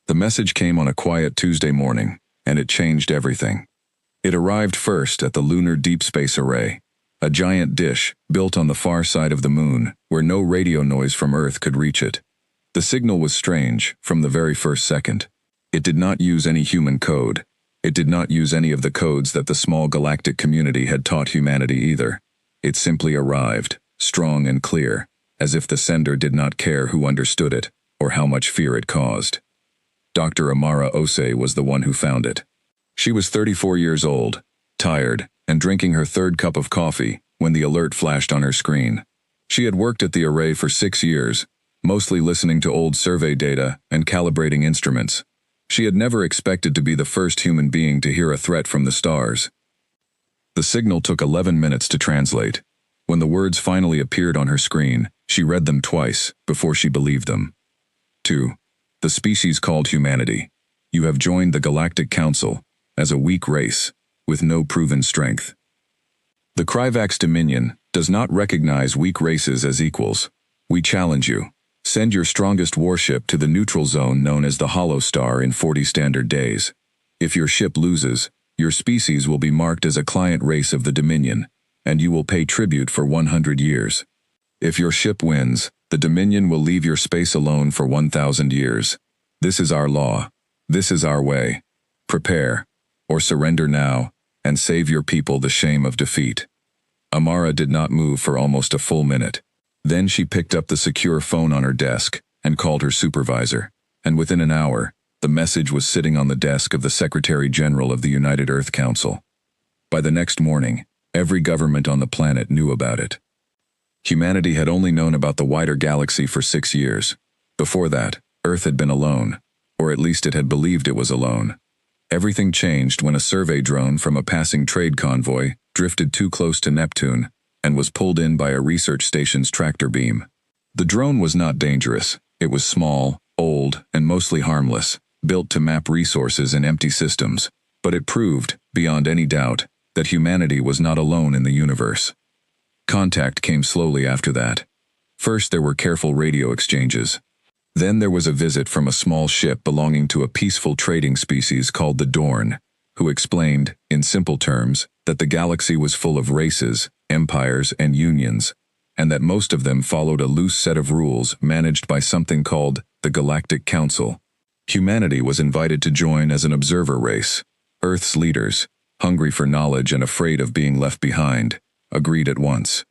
The message came on a quiet Tuesday morning, and it changed everything. It arrived first at the Lunar Deep Space Array, a giant dish built on the far side of the moon where no radio noise from Earth could reach it. The signal was strange from the very first second. It did not use any human code. It did not use any of the codes that the small galactic community had taught humanity either. It simply arrived, strong and clear, as if the sender did not care who understood it or how much fear it caused. Dr. Amara Osei was the one who found it. She was 34 years old, tired, and drinking her third cup of coffee when the alert flashed on her screen. She had worked at the array for 6 years, mostly listening to old survey data and calibrating instruments. She had never expected to be the first human being to hear a threat from the stars. The signal took 11 minutes to translate. When the words finally appeared on her screen, she read them twice before she believed them. 2. The species called humanity. You have joined the Galactic Council as a weak race with no proven strength. The Kryvax Dominion does not recognize weak races as equals. We challenge you. Send your strongest warship to the neutral zone known as the Hollow Star in 40 standard days. If your ship loses, your species will be marked as a client race of the Dominion, and you will pay tribute for 100 years. If your ship wins, the Dominion will leave your space alone for 1,000 years. This is our law. This is our way. Prepare, or surrender now, and save your people the shame of defeat. Amara did not move for almost a full minute. Then she picked up the secure phone on her desk and called her supervisor, and within an hour, the message was sitting on the desk of the Secretary General of the United Earth Council. By the next morning, every government on the planet knew about it. Humanity had only known about the wider galaxy for 6 years. Before that, Earth had been alone, or at least it had believed it was alone. Everything changed when a survey drone from a passing trade convoy drifted too close to Neptune and was pulled in by a research station's tractor beam. The drone was not dangerous. It was small, old, and mostly harmless, built to map resources in empty systems, but it proved, beyond any doubt, that humanity was not alone in the universe. Contact came slowly after that. First there were careful radio exchanges. Then there was a visit from a small ship belonging to a peaceful trading species called the Dorn, who explained, in simple terms, that the galaxy was full of races, empires, and unions, and that most of them followed a loose set of rules managed by something called the Galactic Council. Humanity was invited to join as an observer race. Earth's leaders, hungry for knowledge and afraid of being left behind, agreed at once.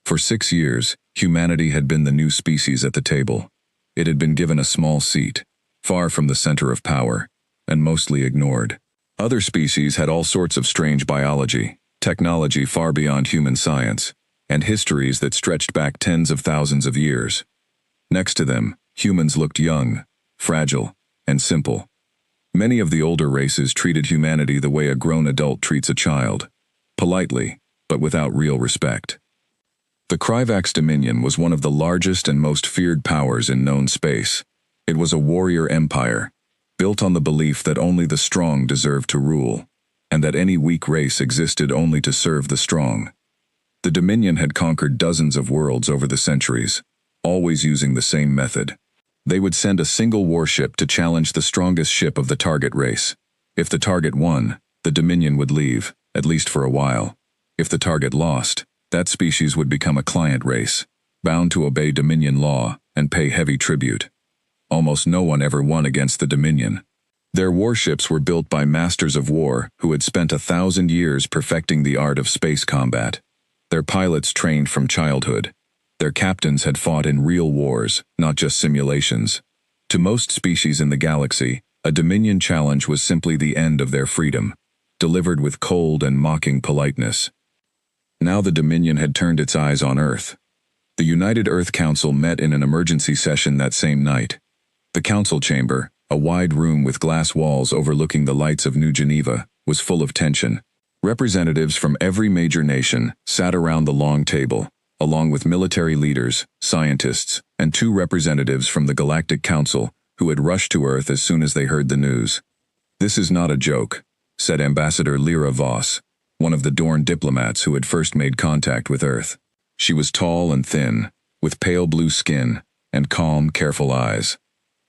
For 6 years, humanity had been the new species at the table. It had been given a small seat, far from the center of power, and mostly ignored. Other species had all sorts of strange biology, technology far beyond human science, and histories that stretched back tens of thousands of years. Next to them, humans looked young, fragile, and simple. Many of the older races treated humanity the way a grown adult treats a child, politely, but without real respect. The Kryvax Dominion was one of the largest and most feared powers in known space. It was a warrior empire, built on the belief that only the strong deserved to rule, and that any weak race existed only to serve the strong. The Dominion had conquered dozens of worlds over the centuries, always using the same method. They would send a single warship to challenge the strongest ship of the target race. If the target won, the Dominion would leave, at least for a while. If the target lost, that species would become a client race, bound to obey Dominion law and pay heavy tribute. Almost no one ever won against the Dominion. Their warships were built by masters of war who had spent 1,000 years perfecting the art of space combat. Their pilots trained from childhood. Their captains had fought in real wars, not just simulations. To most species in the galaxy, a Dominion challenge was simply the end of their freedom, delivered with cold and mocking politeness. Now the Dominion had turned its eyes on Earth. The United Earth Council met in an emergency session that same night. The council chamber, a wide room with glass walls overlooking the lights of New Geneva, was full of tension. Representatives from every major nation sat around the long table, along with military leaders, scientists, and 2 representatives from the Galactic Council who had rushed to Earth as soon as they heard the news. "This is not a joke," said Ambassador Lyra Voss, one of the Dorn diplomats who had first made contact with Earth. She was tall and thin, with pale blue skin and calm, careful eyes.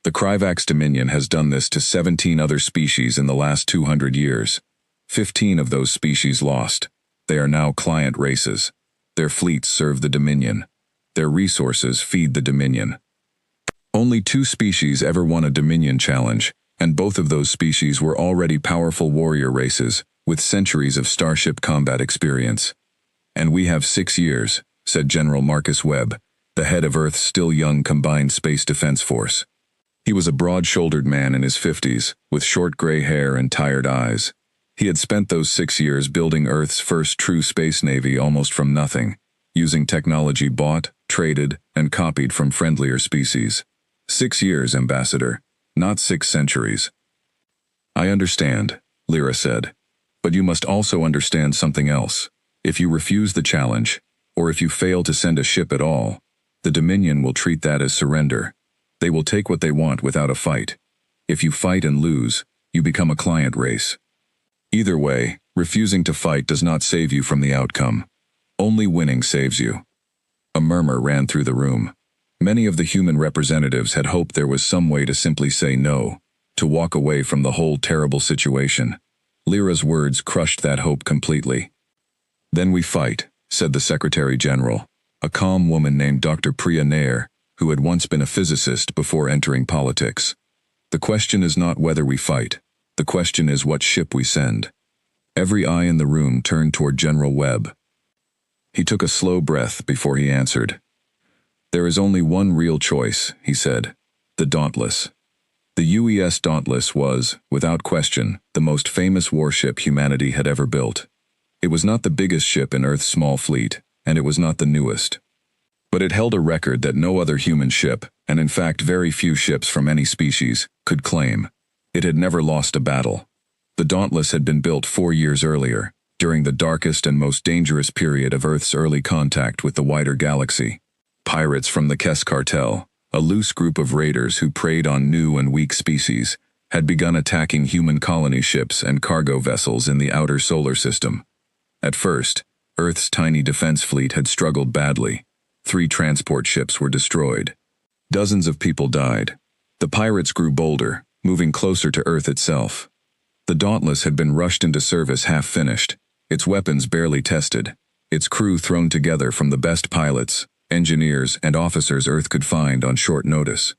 The Kryvax Dominion has done this to 17 other species in the last 200 years. 15 of those species lost. They are now client races. Their fleets serve the Dominion. Their resources feed the Dominion. Only 2 species ever won a Dominion challenge, and both of those species were already powerful warrior races, with centuries of starship combat experience. And we have 6 years, said General Marcus Webb, the head of Earth's still young Combined Space Defense Force. He was a broad-shouldered man in his 50s, with short gray hair and tired eyes. He had spent those 6 years building Earth's first true space navy almost from nothing, using technology bought, traded, and copied from friendlier species. 6 years, Ambassador, not 6 centuries. I understand, Lyra said. But you must also understand something else. If you refuse the challenge, or if you fail to send a ship at all, the Dominion will treat that as surrender. They will take what they want without a fight. If you fight and lose, you become a client race. Either way, refusing to fight does not save you from the outcome. Only winning saves you. A murmur ran through the room. Many of the human representatives had hoped there was some way to simply say no, to walk away from the whole terrible situation. Lyra's words crushed that hope completely. Then we fight, said the Secretary General, a calm woman named Dr. Priya Nair, who had once been a physicist before entering politics. The question is not whether we fight. The question is what ship we send. Every eye in the room turned toward General Webb. He took a slow breath before he answered. There is only one real choice, he said. The Dauntless. The UES Dauntless was, without question, the most famous warship humanity had ever built. It was not the biggest ship in Earth's small fleet, and it was not the newest. But it held a record that no other human ship, and in fact very few ships from any species, could claim. It had never lost a battle. The Dauntless had been built 4 years earlier, during the darkest and most dangerous period of Earth's early contact with the wider galaxy. Pirates from the Kess Cartel, a loose group of raiders who preyed on new and weak species, had begun attacking human colony ships and cargo vessels in the outer solar system. At first, Earth's tiny defense fleet had struggled badly. 3 transport ships were destroyed. Dozens of people died. The pirates grew bolder, moving closer to Earth itself. The Dauntless had been rushed into service half-finished, its weapons barely tested, its crew thrown together from the best pilots, engineers, and officers Earth could find on short notice.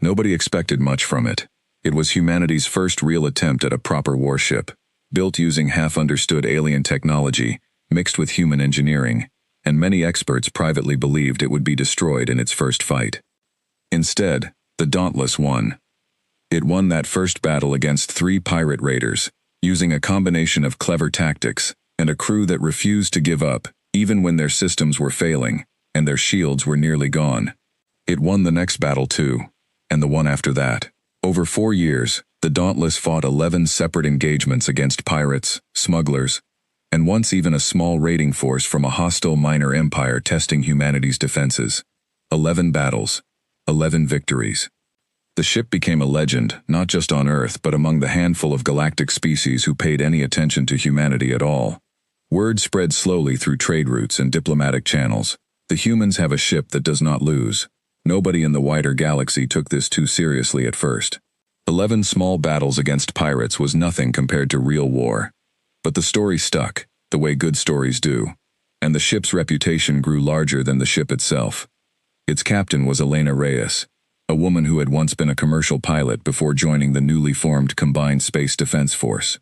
Nobody expected much from it. It was humanity's first real attempt at a proper warship, built using half-understood alien technology, mixed with human engineering, and many experts privately believed it would be destroyed in its first fight. Instead, the Dauntless won. It won that first battle against 3 pirate raiders, using a combination of clever tactics and a crew that refused to give up, even when their systems were failing and their shields were nearly gone. It won the next battle too, and the one after that. Over 4 years, the Dauntless fought 11 separate engagements against pirates, smugglers, and once even a small raiding force from a hostile minor empire testing humanity's defenses. 11 battles, 11 victories. The ship became a legend, not just on Earth but among the handful of galactic species who paid any attention to humanity at all. Word spread slowly through trade routes and diplomatic channels. The humans have a ship that does not lose. Nobody in the wider galaxy took this too seriously at first. 11 small battles against pirates was nothing compared to real war. But the story stuck, the way good stories do, and the ship's reputation grew larger than the ship itself. Its captain was Elena Reyes, a woman who had once been a commercial pilot before joining the newly formed Combined Space Defense Force.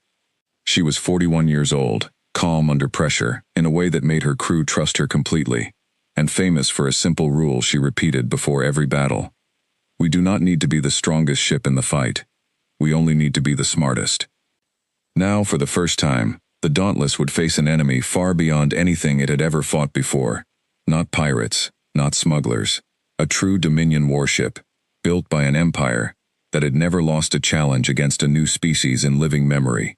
She was 41 years old, calm under pressure, in a way that made her crew trust her completely, and famous for a simple rule she repeated before every battle. We do not need to be the strongest ship in the fight. We only need to be the smartest. Now, for the first time, the Dauntless would face an enemy far beyond anything it had ever fought before. Not pirates, not smugglers. A true Dominion warship, built by an empire that had never lost a challenge against a new species in living memory.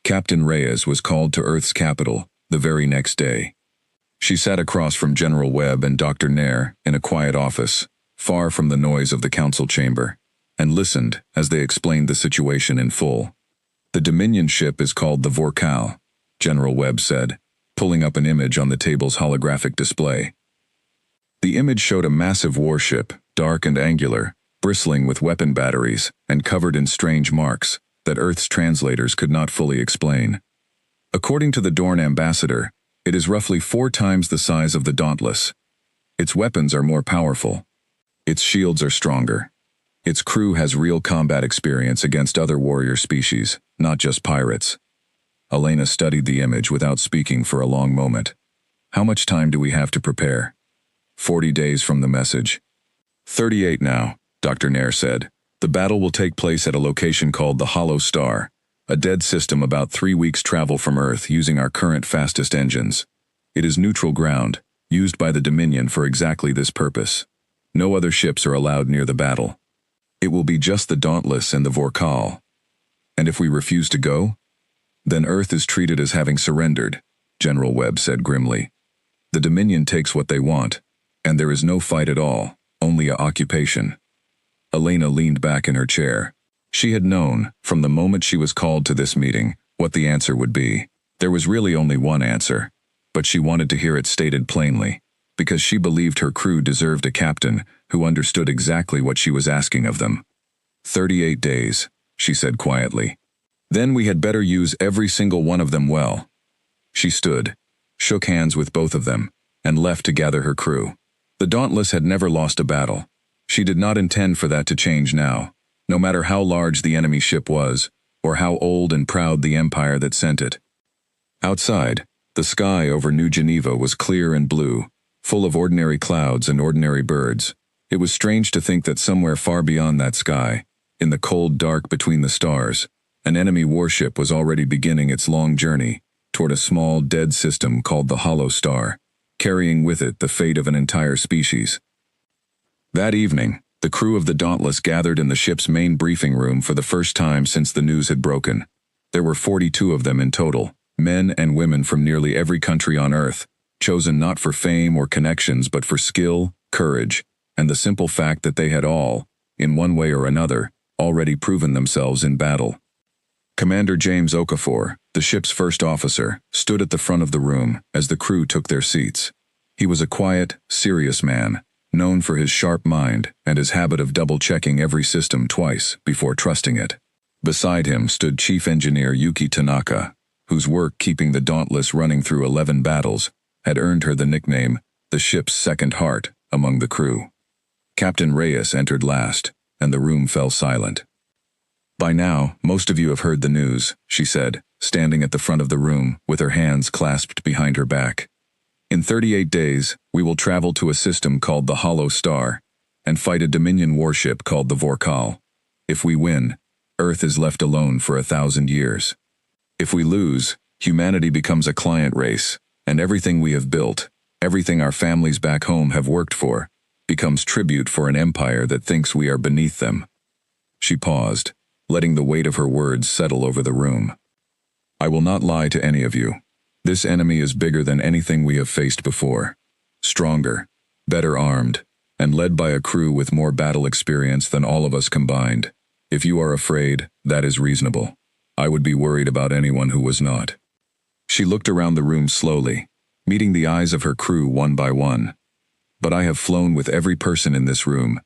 Captain Reyes was called to Earth's capital the very next day. She sat across from General Webb and Dr. Nair in a quiet office, far from the noise of the council chamber, and listened as they explained the situation in full. The Dominion ship is called the Vorkal, General Webb said, pulling up an image on the table's holographic display. The image showed a massive warship, dark and angular, bristling with weapon batteries and covered in strange marks that Earth's translators could not fully explain. According to the Dorn ambassador, it is roughly 4 times the size of the Dauntless. Its weapons are more powerful. Its shields are stronger. Its crew has real combat experience against other warrior species, not just pirates. Elena studied the image without speaking for a long moment. How much time do we have to prepare? 40 days from the message. 38 now, Dr. Nair said. The battle will take place at a location called the Hollow Star, a dead system about 3 weeks' travel from Earth using our current fastest engines. It is neutral ground, used by the Dominion for exactly this purpose. No other ships are allowed near the battle. It will be just the Dauntless and the Vorkal. And if we refuse to go? Then Earth is treated as having surrendered, General Webb said grimly. The Dominion takes what they want, and there is no fight at all, only a occupation. Elena leaned back in her chair. She had known, from the moment she was called to this meeting, what the answer would be. There was really only one answer, but she wanted to hear it stated plainly, because she believed her crew deserved a captain who understood exactly what she was asking of them. 38 days, she said quietly. Then we had better use every single one of them well. She stood, shook hands with both of them, and left to gather her crew. The Dauntless had never lost a battle. She did not intend for that to change now, no matter how large the enemy ship was, or how old and proud the empire that sent it. Outside, the sky over New Geneva was clear and blue, full of ordinary clouds and ordinary birds. It was strange to think that somewhere far beyond that sky, in the cold dark between the stars, an enemy warship was already beginning its long journey toward a small, dead system called the Hollow Star, carrying with it the fate of an entire species. That evening, the crew of the Dauntless gathered in the ship's main briefing room for the first time since the news had broken. There were 42 of them in total, men and women from nearly every country on Earth, chosen not for fame or connections but for skill, courage, and the simple fact that they had all, in one way or another, already proven themselves in battle. Commander James Okafor, the ship's first officer, stood at the front of the room as the crew took their seats. He was a quiet, serious man, known for his sharp mind and his habit of double-checking every system twice before trusting it. Beside him stood Chief Engineer Yuki Tanaka, whose work keeping the Dauntless running through 11 battles had earned her the nickname, the ship's second heart, among the crew. Captain Reyes entered last, and the room fell silent. By now, most of you have heard the news, she said, standing at the front of the room with her hands clasped behind her back. In 38 days, we will travel to a system called the Hollow Star and fight a Dominion warship called the Vorkal. If we win, Earth is left alone for 1,000 years. If we lose, humanity becomes a client race, and everything we have built, everything our families back home have worked for, becomes tribute for an empire that thinks we are beneath them. She paused, letting the weight of her words settle over the room. I will not lie to any of you. This enemy is bigger than anything we have faced before. Stronger, better armed, and led by a crew with more battle experience than all of us combined. If you are afraid, that is reasonable. I would be worried about anyone who was not. She looked around the room slowly, meeting the eyes of her crew one by one. But I have flown with every person in this room.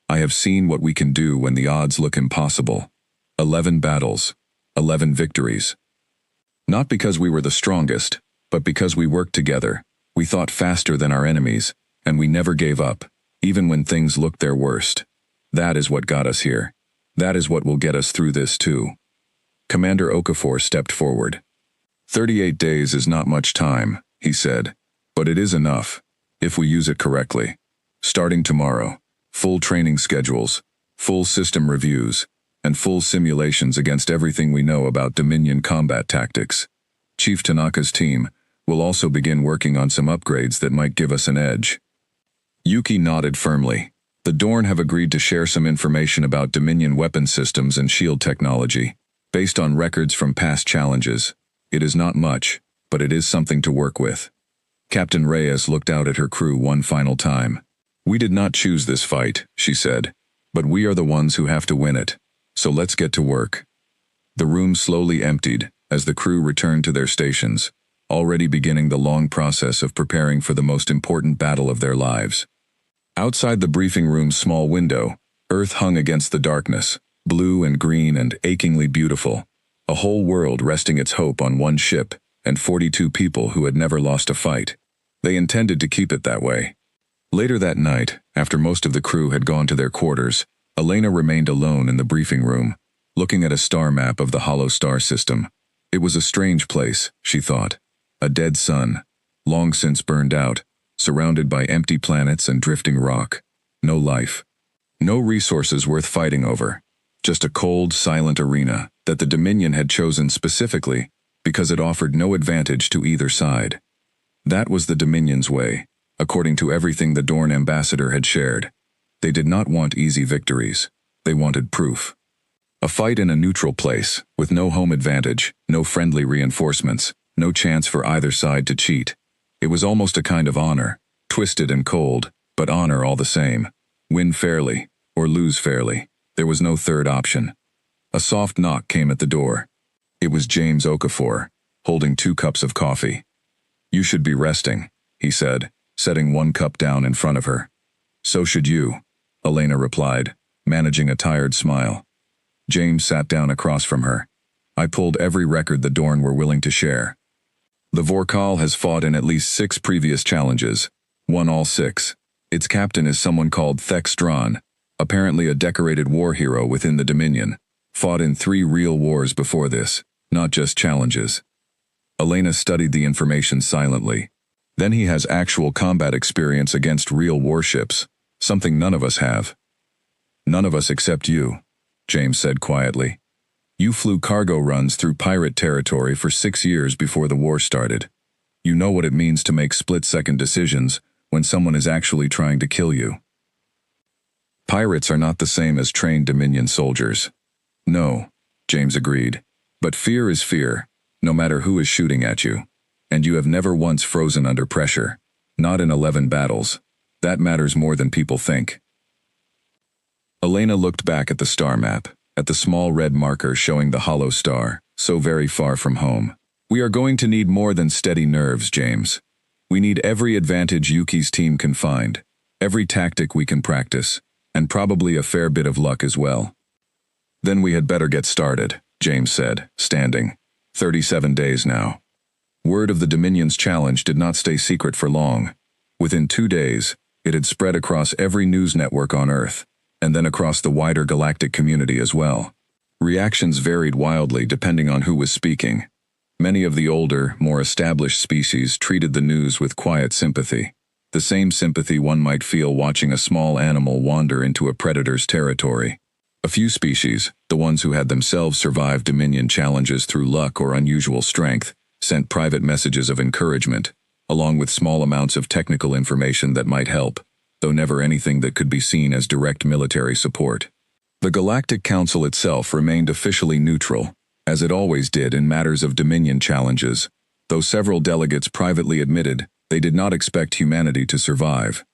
I have seen what we can do when the odds look impossible. 11 battles, 11 victories. Not because we were the strongest, but because we worked together. We thought faster than our enemies, and we never gave up, even when things looked their worst. That is what got us here. That is what will get us through this too. Commander Okafor stepped forward. 38 days is not much time, he said, but it is enough, if we use it correctly. Starting tomorrow, full training schedules, full system reviews, and full simulations against everything we know about Dominion combat tactics. Chief Tanaka's team will also begin working on some upgrades that might give us an edge. Yuki nodded firmly. The Dorn have agreed to share some information about Dominion weapon systems and shield technology, based on records from past challenges. It is not much, but it is something to work with. Captain Reyes looked out at her crew one final time. We did not choose this fight, she said, but we are the ones who have to win it. So let's get to work. The room slowly emptied as the crew returned to their stations, already beginning the long process of preparing for the most important battle of their lives. Outside the briefing room's small window, Earth hung against the darkness, blue and green and achingly beautiful. A whole world resting its hope on one ship, and 42 people who had never lost a fight. They intended to keep it that way. Later that night, after most of the crew had gone to their quarters, Elena remained alone in the briefing room, looking at a star map of the hollow star system. It was a strange place, she thought. A dead sun, long since burned out, surrounded by empty planets and drifting rock. No life. No resources worth fighting over. Just a cold, silent arena that the Dominion had chosen specifically because it offered no advantage to either side. That was the Dominion's way, according to everything the Dorn ambassador had shared. They did not want easy victories. They wanted proof. A fight in a neutral place, with no home advantage, no friendly reinforcements, no chance for either side to cheat. It was almost a kind of honor, twisted and cold, but honor all the same. Win fairly, or lose fairly. There was no third option. A soft knock came at the door. It was James Okafor, holding 2 cups of coffee. "You should be resting," he said, setting 1 cup down in front of her. "So should you," Elena replied, managing a tired smile. James sat down across from her. "I pulled every record the Dorn were willing to share. The Vorkal has fought in at least 6 previous challenges, won all 6. Its captain is someone called Thex Dran, apparently a decorated war hero within the Dominion. Fought in 3 real wars before this, not just challenges." Elena studied the information silently. "Then he has actual combat experience against real warships, something none of us have." "None of us except you," James said quietly. "You flew cargo runs through pirate territory for 6 years before the war started. You know what it means to make split-second decisions when someone is actually trying to kill you." "Pirates are not the same as trained Dominion soldiers." "No," James agreed. "But fear is fear, no matter who is shooting at you. And you have never once frozen under pressure. Not in 11 battles. That matters more than people think." Elena looked back at the star map, at the small red marker showing the hollow star, so very far from home. "We are going to need more than steady nerves, James. We need every advantage Yuki's team can find, every tactic we can practice, and probably a fair bit of luck as well." "Then we had better get started," James said, standing. 37 days now. Word of the Dominion's challenge did not stay secret for long. Within 2 days, it had spread across every news network on Earth, and then across the wider galactic community as well. Reactions varied wildly depending on who was speaking. Many of the older, more established species treated the news with quiet sympathy. The same sympathy one might feel watching a small animal wander into a predator's territory. A few species, the ones who had themselves survived Dominion challenges through luck or unusual strength, sent private messages of encouragement, along with small amounts of technical information that might help, though never anything that could be seen as direct military support. The Galactic Council itself remained officially neutral, as it always did in matters of Dominion challenges, though several delegates privately admitted they did not expect humanity to survive.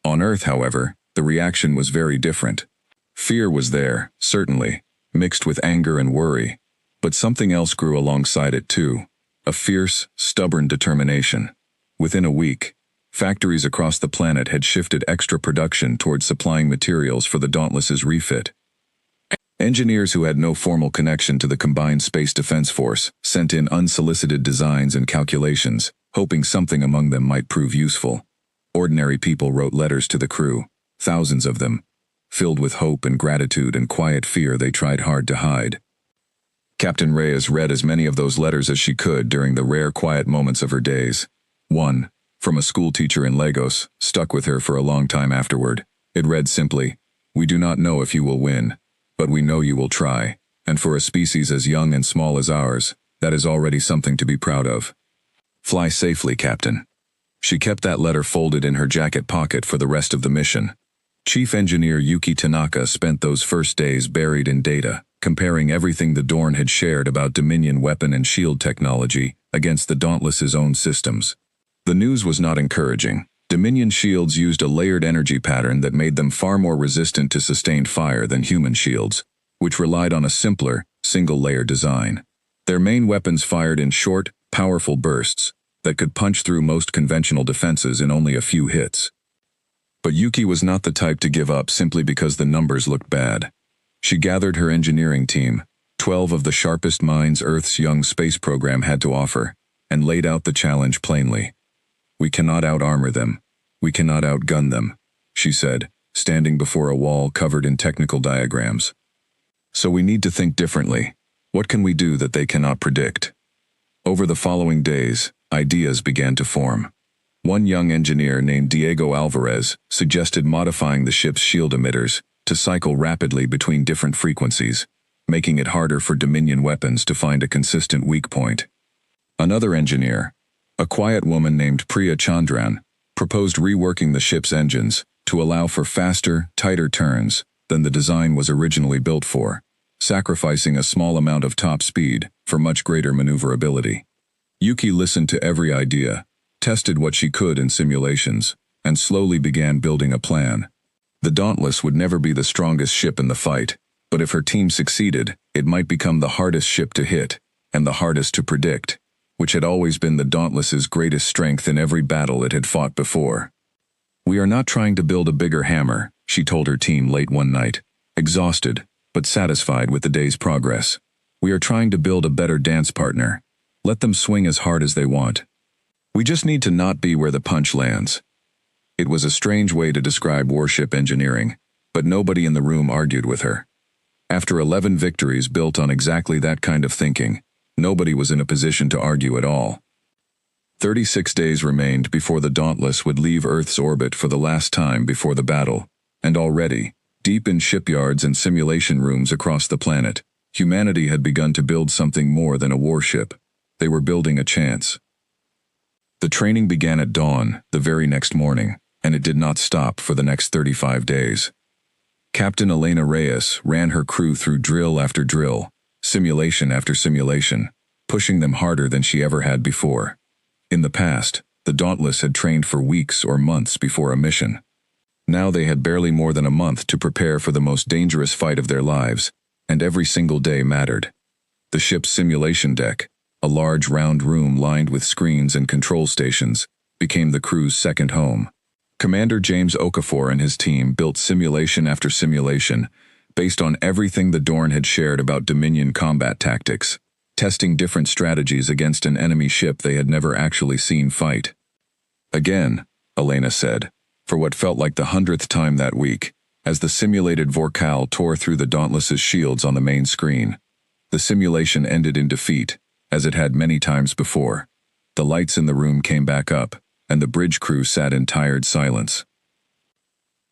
On Earth, however, the reaction was very different. Fear was there, certainly, mixed with anger and worry, but something else grew alongside it too, a fierce, stubborn determination. Within a week, factories across the planet had shifted extra production towards supplying materials for the Dauntless's refit. Engineers who had no formal connection to the combined space defense force sent in unsolicited designs and calculations, hoping something among them might prove useful. Ordinary people wrote letters to the crew, thousands of them, filled with hope and gratitude and quiet fear they tried hard to hide. Captain Reyes read as many of those letters as she could during the rare quiet moments of her days. One, from a schoolteacher in Lagos, stuck with her for a long time afterward. It read simply, "We do not know if you will win, but we know you will try, and for a species as young and small as ours, that is already something to be proud of. Fly safely, Captain." She kept that letter folded in her jacket pocket for the rest of the mission. Chief Engineer Yuki Tanaka spent those first days buried in data, comparing everything the Dorn had shared about Dominion weapon and shield technology against the Dauntless's own systems. The news was not encouraging. Dominion shields used a layered energy pattern that made them far more resistant to sustained fire than human shields, which relied on a simpler, single-layer design. Their main weapons fired in short, powerful bursts that could punch through most conventional defenses in only a few hits. But Yuki was not the type to give up simply because the numbers looked bad. She gathered her engineering team, 12 of the sharpest minds Earth's young space program had to offer, and laid out the challenge plainly. "We cannot out-armor them. We cannot outgun them," she said, standing before a wall covered in technical diagrams. "So we need to think differently. What can we do that they cannot predict?" Over the following days, ideas began to form. One young engineer named Diego Alvarez suggested modifying the ship's shield emitters to cycle rapidly between different frequencies, making it harder for Dominion weapons to find a consistent weak point. Another engineer, a quiet woman named Priya Chandran, proposed reworking the ship's engines to allow for faster, tighter turns than the design was originally built for, sacrificing a small amount of top speed for much greater maneuverability. Yuki listened to every idea, tested what she could in simulations, and slowly began building a plan. The Dauntless would never be the strongest ship in the fight, but if her team succeeded, it might become the hardest ship to hit, and the hardest to predict, which had always been the Dauntless's greatest strength in every battle it had fought before. "We are not trying to build a bigger hammer," she told her team late one night, exhausted, but satisfied with the day's progress. "We are trying to build a better dance partner. Let them swing as hard as they want. We just need to not be where the punch lands." It was a strange way to describe warship engineering, but nobody in the room argued with her. After 11 victories built on exactly that kind of thinking, nobody was in a position to argue at all. 36 days remained before the Dauntless would leave Earth's orbit for the last time before the battle, and already, deep in shipyards and simulation rooms across the planet, humanity had begun to build something more than a warship. They were building a chance. The training began at dawn, the very next morning, and it did not stop for the next 35 days. Captain Elena Reyes ran her crew through drill after drill, simulation after simulation, pushing them harder than she ever had before. In the past, the Dauntless had trained for weeks or months before a mission. Now they had barely more than a month to prepare for the most dangerous fight of their lives, and every single day mattered. The ship's simulation deck, a large round room lined with screens and control stations, became the crew's second home. Commander James Okafor and his team built simulation after simulation, based on everything the Dorn had shared about Dominion combat tactics, testing different strategies against an enemy ship they had never actually seen fight. "Again," Elena said, for what felt like the 100th time that week, as the simulated Vorkal tore through the Dauntless's shields on the main screen. The simulation ended in defeat, as it had many times before. The lights in the room came back up, and the bridge crew sat in tired silence.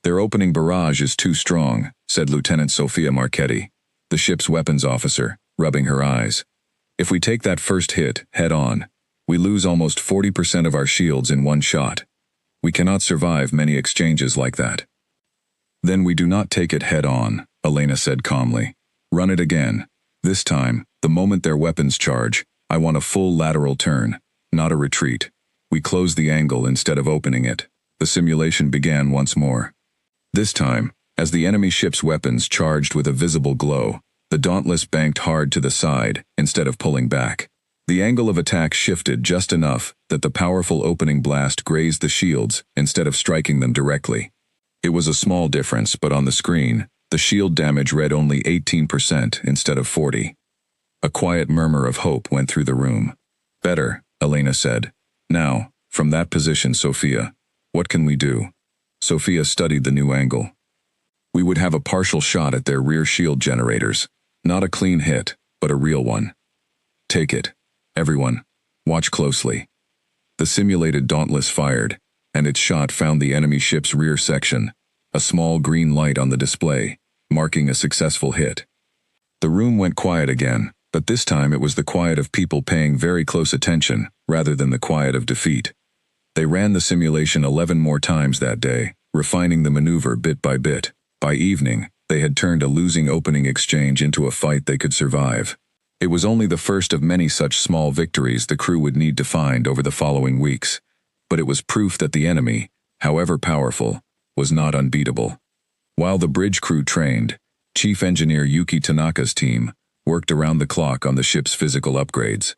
"Their opening barrage is too strong," said Lieutenant Sophia Marchetti, the ship's weapons officer, rubbing her eyes. "If we take that first hit head-on, we lose almost 40% of our shields in one shot. We cannot survive many exchanges like that." "Then we do not take it head-on," Elena said calmly. "Run it again. This time, the moment their weapons charge, I want a full lateral turn, not a retreat. We close the angle instead of opening it." The simulation began once more. This time, as the enemy ship's weapons charged with a visible glow, the Dauntless banked hard to the side instead of pulling back. The angle of attack shifted just enough that the powerful opening blast grazed the shields instead of striking them directly. It was a small difference, but on the screen, the shield damage read only 18% instead of 40%. A quiet murmur of hope went through the room. "Better," Elena said. "Now, from that position, Sophia, what can we do?" Sophia studied the new angle. "We would have a partial shot at their rear shield generators. Not a clean hit, but a real one. Take it. Everyone, watch closely." The simulated Dauntless fired, and its shot found the enemy ship's rear section, a small green light on the display, marking a successful hit. The room went quiet again, but this time it was the quiet of people paying very close attention, rather than the quiet of defeat. They ran the simulation 11 more times that day, refining the maneuver bit by bit. By evening, they had turned a losing opening exchange into a fight they could survive. It was only the first of many such small victories the crew would need to find over the following weeks, but it was proof that the enemy, however powerful, was not unbeatable. While the bridge crew trained, Chief Engineer Yuki Tanaka's team worked around the clock on the ship's physical upgrades.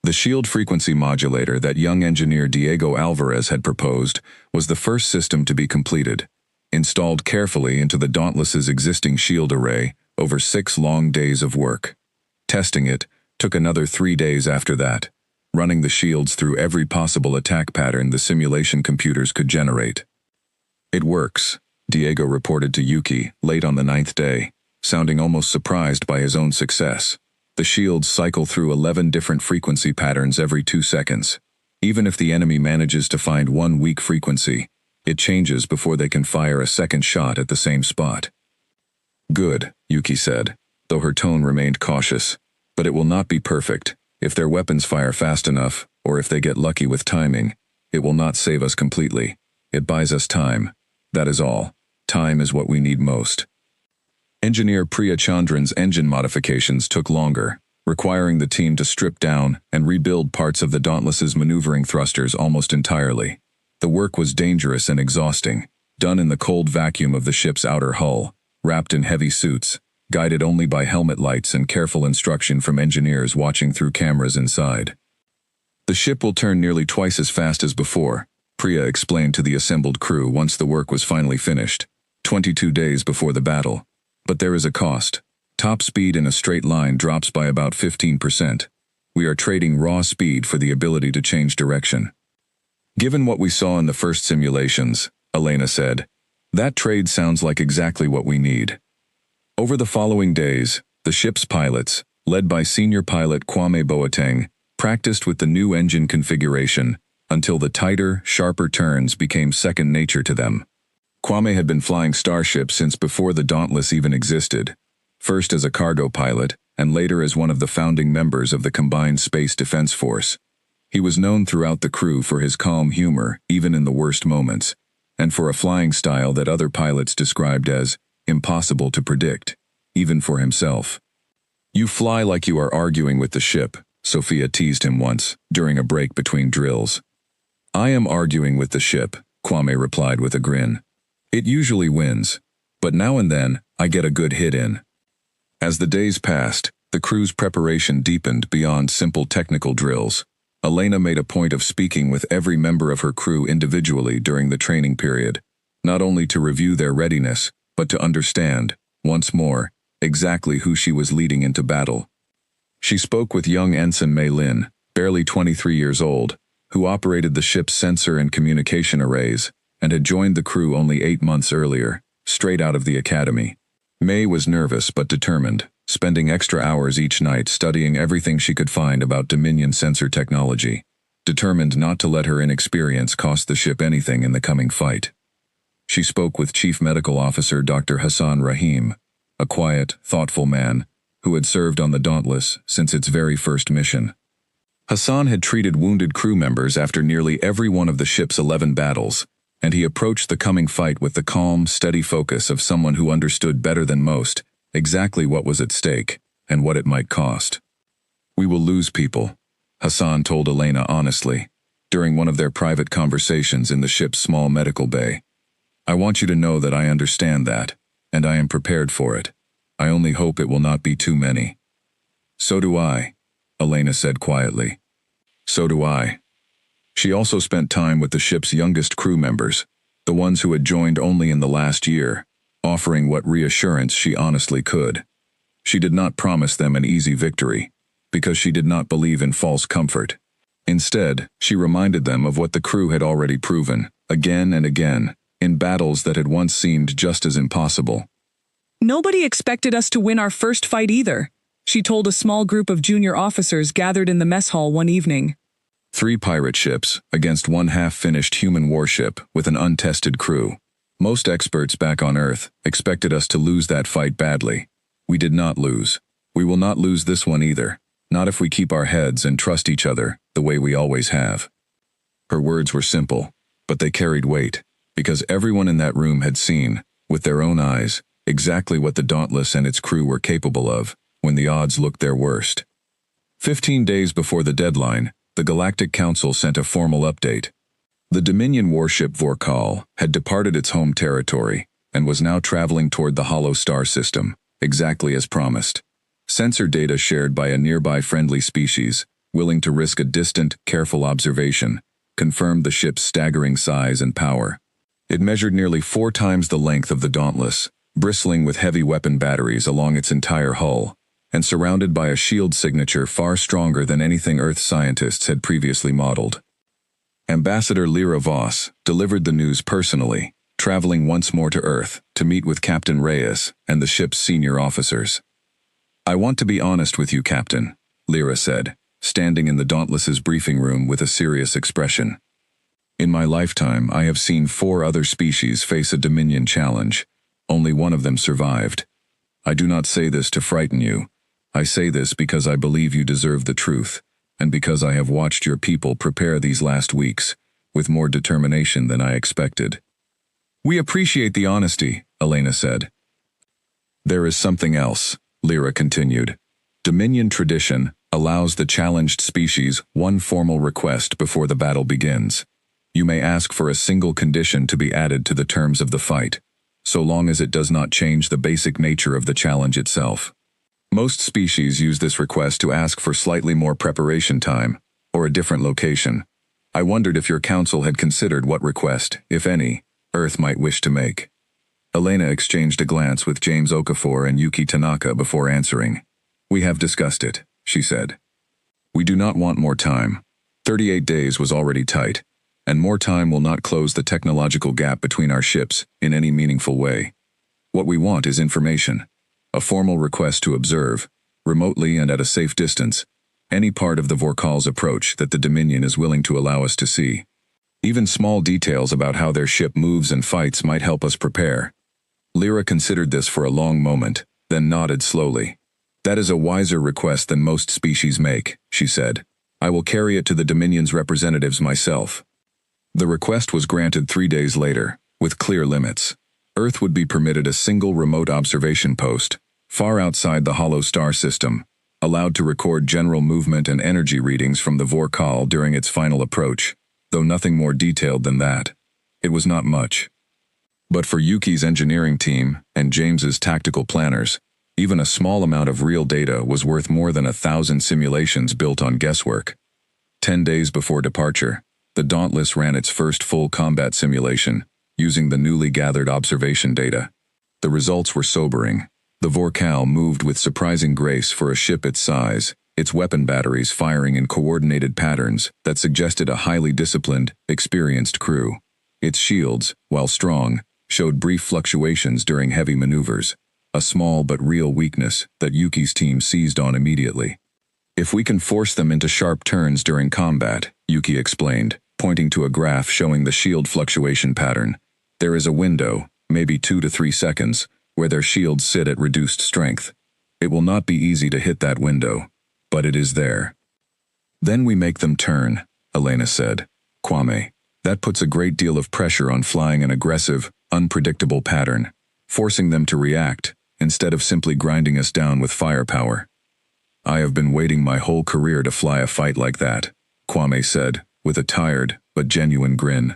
The shield frequency modulator that young engineer Diego Alvarez had proposed was the first system to be completed, installed carefully into the Dauntless's existing shield array over 6 long days of work. Testing it took another 3 days after that, running the shields through every possible attack pattern the simulation computers could generate. "It works," Diego reported to Yuki late on the 9th day, sounding almost surprised by his own success. "The shields cycle through 11 different frequency patterns every 2 seconds. Even if the enemy manages to find one weak frequency, it changes before they can fire a second shot at the same spot." "Good," Yuki said, though her tone remained cautious. "But it will not be perfect. If their weapons fire fast enough, or if they get lucky with timing, it will not save us completely. It buys us time. That is all. Time is what we need most." Engineer Priya Chandran's engine modifications took longer, requiring the team to strip down and rebuild parts of the Dauntless's maneuvering thrusters almost entirely. The work was dangerous and exhausting, done in the cold vacuum of the ship's outer hull, wrapped in heavy suits, guided only by helmet lights and careful instruction from engineers watching through cameras inside. "The ship will turn nearly twice as fast as before," Priya explained to the assembled crew once the work was finally finished, 22 days before the battle. "But there is a cost. Top speed in a straight line drops by about 15%. We are trading raw speed for the ability to change direction." "Given what we saw in the first simulations," Elena said, "that trade sounds like exactly what we need." Over the following days, the ship's pilots, led by senior pilot Kwame Boateng, practiced with the new engine configuration until the tighter, sharper turns became second nature to them. Kwame had been flying starships since before the Dauntless even existed, first as a cargo pilot and later as one of the founding members of the Combined Space Defense Force. He was known throughout the crew for his calm humor, even in the worst moments, and for a flying style that other pilots described as impossible to predict, even for himself. "You fly like you are arguing with the ship," Sophia teased him once, during a break between drills. "I am arguing with the ship," Kwame replied with a grin. "It usually wins, but now and then I get a good hit in." As the days passed, the crew's preparation deepened beyond simple technical drills. Elena made a point of speaking with every member of her crew individually during the training period, not only to review their readiness, but to understand, once more, exactly who she was leading into battle. She spoke with young Ensign Mei Lin, barely 23 years old, who operated the ship's sensor and communication arrays, and had joined the crew only 8 months earlier, straight out of the academy. May was nervous but determined, spending extra hours each night studying everything she could find about Dominion sensor technology, determined not to let her inexperience cost the ship anything in the coming fight. She spoke with Chief Medical Officer Dr. Hassan Rahim, a quiet, thoughtful man who had served on the Dauntless since its very first mission. Hassan had treated wounded crew members after nearly every one of the ship's 11 battles, and he approached the coming fight with the calm, steady focus of someone who understood better than most exactly what was at stake and what it might cost. "We will lose people," Hassan told Elena honestly, during one of their private conversations in the ship's small medical bay. "I want you to know that I understand that, and I am prepared for it. I only hope it will not be too many." "So do I," Elena said quietly. "So do I." She also spent time with the ship's youngest crew members, the ones who had joined only in the last year, offering what reassurance she honestly could. She did not promise them an easy victory, because she did not believe in false comfort. Instead, she reminded them of what the crew had already proven, again and again, in battles that had once seemed just as impossible. "Nobody expected us to win our first fight either," she told a small group of junior officers gathered in the mess hall one evening. 3 pirate ships against one half-finished human warship with an untested crew. Most experts back on Earth expected us to lose that fight badly. We did not lose. We will not lose this one either, not if we keep our heads and trust each other the way we always have. Her words were simple, but they carried weight, because everyone in that room had seen, with their own eyes, exactly what the Dauntless and its crew were capable of when the odds looked their worst. 15 days before the deadline, the Galactic Council sent a formal update. The Dominion warship Vorkal had departed its home territory and was now traveling toward the hollow star system, exactly as promised. Sensor data shared by a nearby friendly species, willing to risk a distant, careful observation, confirmed the ship's staggering size and power. It measured nearly 4 times the length of the Dauntless, bristling with heavy weapon batteries along its entire hull, and surrounded by a shield signature far stronger than anything Earth scientists had previously modeled. Ambassador Lyra Voss delivered the news personally, traveling once more to Earth to meet with Captain Reyes and the ship's senior officers. "I want to be honest with you, Captain," Lyra said, standing in the Dauntless's briefing room with a serious expression. "In my lifetime, I have seen 4 other species face a Dominion challenge. Only one of them survived. I do not say this to frighten you. I say this because I believe you deserve the truth, and because I have watched your people prepare these last weeks, with more determination than I expected." "We appreciate the honesty," Elena said. "There is something else," Lyra continued. "Dominion tradition allows the challenged species one formal request before the battle begins. You may ask for a single condition to be added to the terms of the fight, so long as it does not change the basic nature of the challenge itself. Most species use this request to ask for slightly more preparation time, or a different location. I wondered if your council had considered what request, if any, Earth might wish to make." Elena exchanged a glance with James Okafor and Yuki Tanaka before answering. "We have discussed it," she said. "We do not want more time. 38 days was already tight, and more time will not close the technological gap between our ships in any meaningful way. What we want is information. A formal request to observe, remotely and at a safe distance, any part of the Vorkal's approach that the Dominion is willing to allow us to see. Even small details about how their ship moves and fights might help us prepare." Lyra considered this for a long moment, then nodded slowly. "That is a wiser request than most species make," she said. "I will carry it to the Dominion's representatives myself." The request was granted 3 days later, with clear limits. Earth would be permitted a single remote observation post, far outside the hollow star system, allowed to record general movement and energy readings from the Vorkal during its final approach, though nothing more detailed than that. It was not much. But for Yuki's engineering team and James's tactical planners, even a small amount of real data was worth more than 1,000 simulations built on guesswork. 10 days before departure, the Dauntless ran its first full combat simulation, using the newly gathered observation data. The results were sobering. The Vorkal moved with surprising grace for a ship its size, its weapon batteries firing in coordinated patterns that suggested a highly disciplined, experienced crew. Its shields, while strong, showed brief fluctuations during heavy maneuvers, a small but real weakness that Yuki's team seized on immediately. "If we can force them into sharp turns during combat," Yuki explained, pointing to a graph showing the shield fluctuation pattern, "there is a window, maybe 2 to 3 seconds, where their shields sit at reduced strength. It will not be easy to hit that window, but it is there." "Then we make them turn," Elena said. "Kwame, that puts a great deal of pressure on flying an aggressive, unpredictable pattern, forcing them to react, instead of simply grinding us down with firepower." "I have been waiting my whole career to fly a fight like that," Kwame said, with a tired but genuine grin.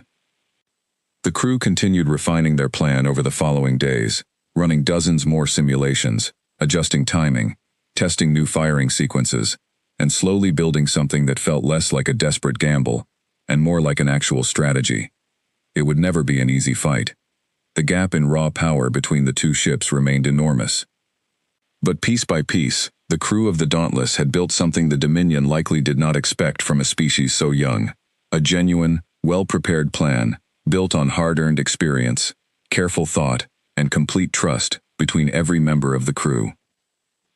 The crew continued refining their plan over the following days, running dozens more simulations, adjusting timing, testing new firing sequences, and slowly building something that felt less like a desperate gamble and more like an actual strategy. It would never be an easy fight. The gap in raw power between the two ships remained enormous. But piece by piece, the crew of the Dauntless had built something the Dominion likely did not expect from a species so young. A genuine, well-prepared plan, built on hard-earned experience, careful thought, and complete trust between every member of the crew.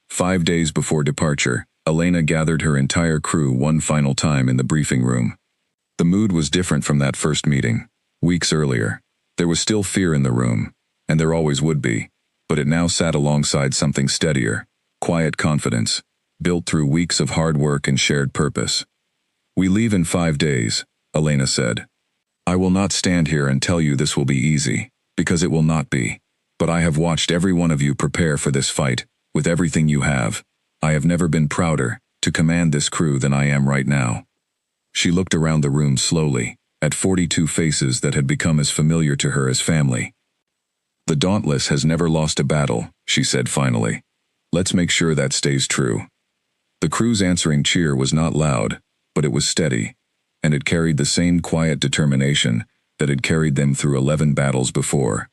5 days before departure, Elena gathered her entire crew one final time in the briefing room. The mood was different from that first meeting, weeks earlier. There was still fear in the room, and there always would be, but it now sat alongside something steadier, quiet confidence, built through weeks of hard work and shared purpose. "We leave in 5 days, Elena said. "I will not stand here and tell you this will be easy, because it will not be. But I have watched every one of you prepare for this fight, with everything you have. I have never been prouder to command this crew than I am right now." She looked around the room slowly, at 42 faces that had become as familiar to her as family. "The Dauntless has never lost a battle," she said finally. "Let's make sure that stays true." The crew's answering cheer was not loud, but it was steady, and it carried the same quiet determination that had carried them through 11 battles before.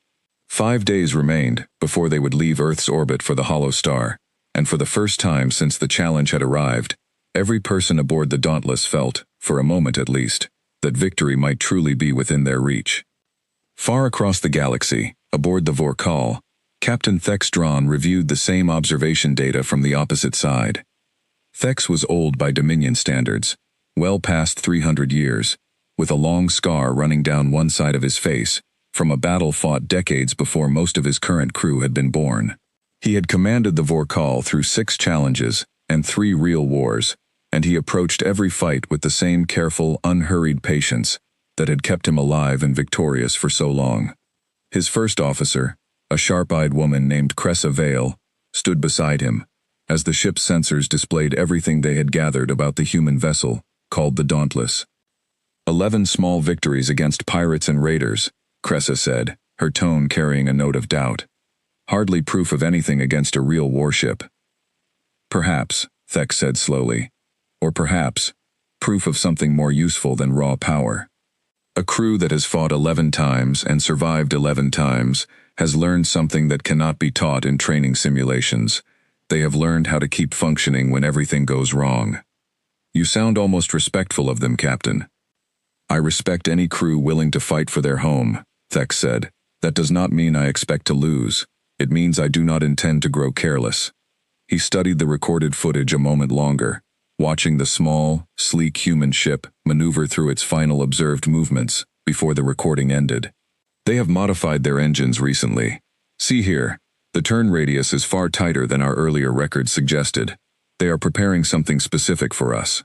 5 days remained before they would leave Earth's orbit for the hollow star, and for the first time since the challenge had arrived, every person aboard the Dauntless felt, for a moment at least, that victory might truly be within their reach. Far across the galaxy, aboard the Vorkal, Captain Thex Drawn reviewed the same observation data from the opposite side. Thex was old by Dominion standards, well past 300 years, with a long scar running down one side of his face, from a battle fought decades before most of his current crew had been born. He had commanded the Vorkal through 6 challenges and 3 real wars, and he approached every fight with the same careful, unhurried patience that had kept him alive and victorious for so long. His first officer, a sharp-eyed woman named Cressa Vale, stood beside him, as the ship's sensors displayed everything they had gathered about the human vessel, called the Dauntless. 11 small victories against pirates and raiders, Cressa said, her tone carrying a note of doubt. Hardly proof of anything against a real warship. Perhaps, Thex said slowly, or perhaps, proof of something more useful than raw power. A crew that has fought 11 times and survived 11 times has learned something that cannot be taught in training simulations. They have learned how to keep functioning when everything goes wrong. You sound almost respectful of them, Captain. I respect any crew willing to fight for their home, Thex said. That does not mean I expect to lose. It means I do not intend to grow careless. He studied the recorded footage a moment longer, watching the small, sleek human ship maneuver through its final observed movements before the recording ended. They have modified their engines recently. See here, the turn radius is far tighter than our earlier records suggested. They are preparing something specific for us.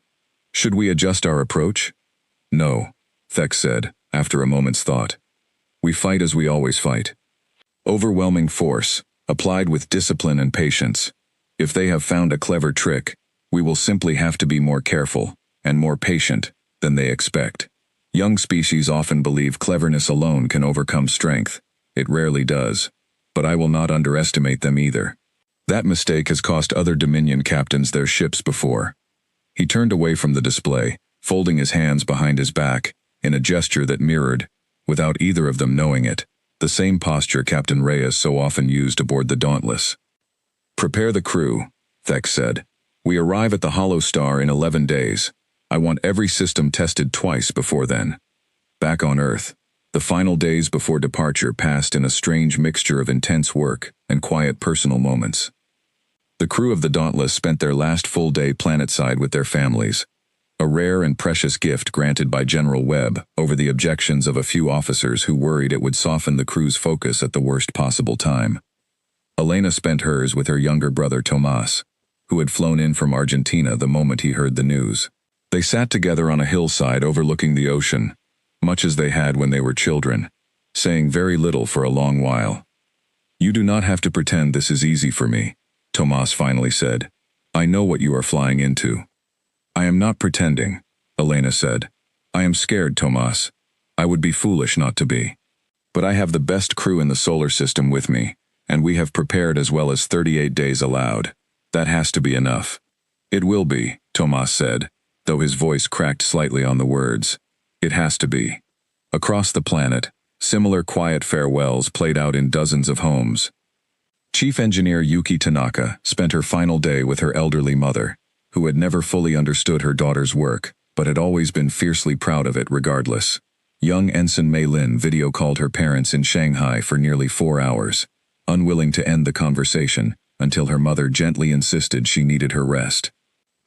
Should we adjust our approach? No, Thex said, after a moment's thought. We fight as we always fight. Overwhelming force, applied with discipline and patience. If they have found a clever trick, we will simply have to be more careful and more patient than they expect. Young species often believe cleverness alone can overcome strength. It rarely does, but I will not underestimate them either. That mistake has cost other Dominion captains their ships before. He turned away from the display, folding his hands behind his back, in a gesture that mirrored, without either of them knowing it, the same posture Captain Reyes so often used aboard the Dauntless. Prepare the crew, Thex said. We arrive at the hollow star in 11 days. I want every system tested twice before then. Back on Earth, the final days before departure passed in a strange mixture of intense work and quiet personal moments. The crew of the Dauntless spent their last full day planetside with their families, a rare and precious gift granted by General Webb over the objections of a few officers who worried it would soften the crew's focus at the worst possible time. Elena spent hers with her younger brother Tomas, who had flown in from Argentina the moment he heard the news. They sat together on a hillside overlooking the ocean, much as they had when they were children, saying very little for a long while. You do not have to pretend this is easy for me, Tomas finally said. I know what you are flying into. I am not pretending, Elena said. I am scared, Tomas. I would be foolish not to be. But I have the best crew in the solar system with me, and we have prepared as well as 38 days allowed. That has to be enough. It will be, Tomas said, though his voice cracked slightly on the words. It has to be. Across the planet, similar quiet farewells played out in dozens of homes. Chief Engineer Yuki Tanaka spent her final day with her elderly mother, who had never fully understood her daughter's work, but had always been fiercely proud of it regardless. Young Ensign Mei Lin video called her parents in Shanghai for nearly 4 hours, unwilling to end the conversation until her mother gently insisted she needed her rest.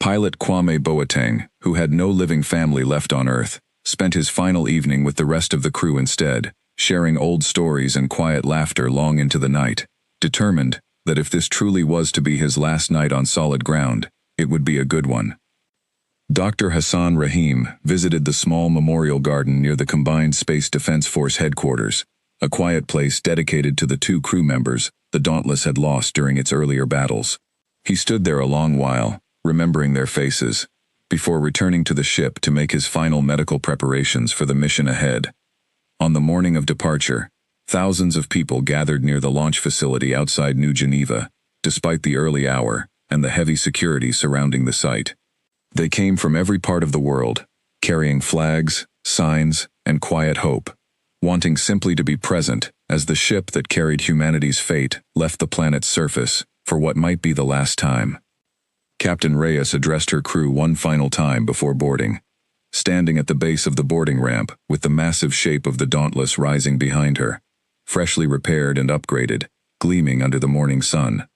Pilot Kwame Boateng, who had no living family left on Earth, spent his final evening with the rest of the crew instead, sharing old stories and quiet laughter long into the night, determined that if this truly was to be his last night on solid ground, it would be a good one. Dr. Hassan Rahim visited the small memorial garden near the Combined Space Defense Force headquarters, a quiet place dedicated to the 2 crew members the Dauntless had lost during its earlier battles. He stood there a long while, remembering their faces, before returning to the ship to make his final medical preparations for the mission ahead. On the morning of departure, thousands of people gathered near the launch facility outside New Geneva, despite the early hour and the heavy security surrounding the site. They came from every part of the world, carrying flags, signs, and quiet hope. wanting simply to be present as the ship that carried humanity's fate left the planet's surface for what might be the last time. Captain Reyes addressed her crew one final time before boarding, standing at the base of the boarding ramp with the massive shape of the Dauntless rising behind her, freshly repaired and upgraded, gleaming under the morning sun.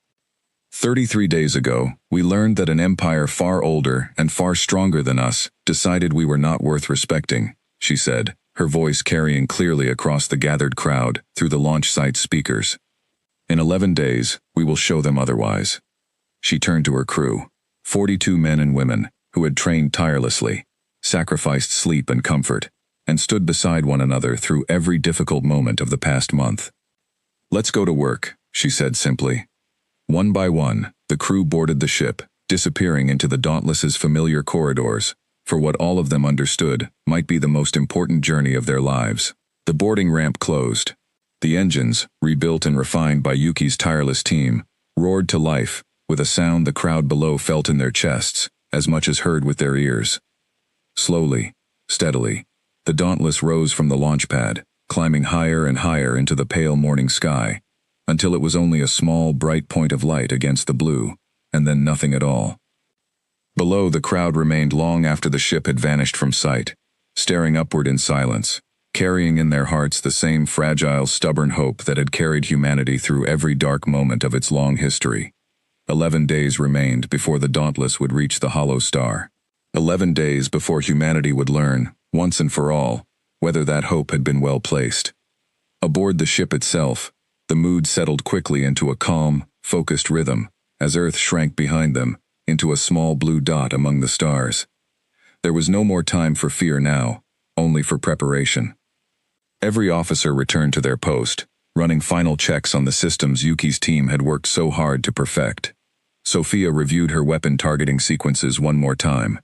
33 days ago, we learned that an empire far older and far stronger than us decided we were not worth respecting, she said, her voice carrying clearly across the gathered crowd through the launch site speakers. In 11 days, we will show them otherwise. She turned to her crew, 42 men and women who had trained tirelessly, sacrificed sleep and comfort, and stood beside one another through every difficult moment of the past month. Let's go to work, she said simply. One by one, the crew boarded the ship, disappearing into the Dauntless's familiar corridors, for what all of them understood might be the most important journey of their lives. The boarding ramp closed. The engines, rebuilt and refined by Yuki's tireless team, roared to life, with a sound the crowd below felt in their chests, as much as heard with their ears. Slowly, steadily, the Dauntless rose from the launch pad, climbing higher and higher into the pale morning sky, until it was only a small, bright point of light against the blue, and then nothing at all. Below, the crowd remained long after the ship had vanished from sight, staring upward in silence, carrying in their hearts the same fragile, stubborn hope that had carried humanity through every dark moment of its long history. 11 days remained before the Dauntless would reach the hollow star. 11 days before humanity would learn, once and for all, whether that hope had been well placed. Aboard the ship itself, the mood settled quickly into a calm, focused rhythm, as Earth shrank behind them, into a small blue dot among the stars. There was no more time for fear now, only for preparation. Every officer returned to their post, running final checks on the systems Yuki's team had worked so hard to perfect. Sophia reviewed her weapon targeting sequences one more time.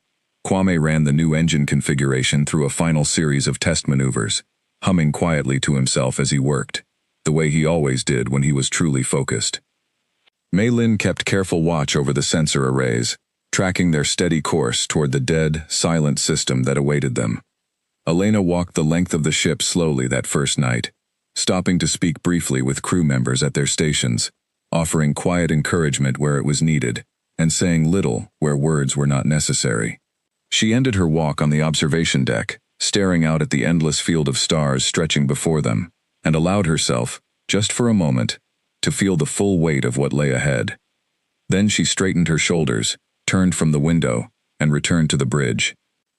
Kwame ran the new engine configuration through a final series of test maneuvers, humming quietly to himself as he worked, the way he always did when he was truly focused. Mei Lin kept careful watch over the sensor arrays, tracking their steady course toward the dead, silent system that awaited them. Elena walked the length of the ship slowly that first night, stopping to speak briefly with crew members at their stations, offering quiet encouragement where it was needed, and saying little where words were not necessary. She ended her walk on the observation deck, staring out at the endless field of stars stretching before them, and allowed herself, just for a moment, to feel the full weight of what lay ahead. Then she straightened her shoulders, turned from the window, and returned to the bridge.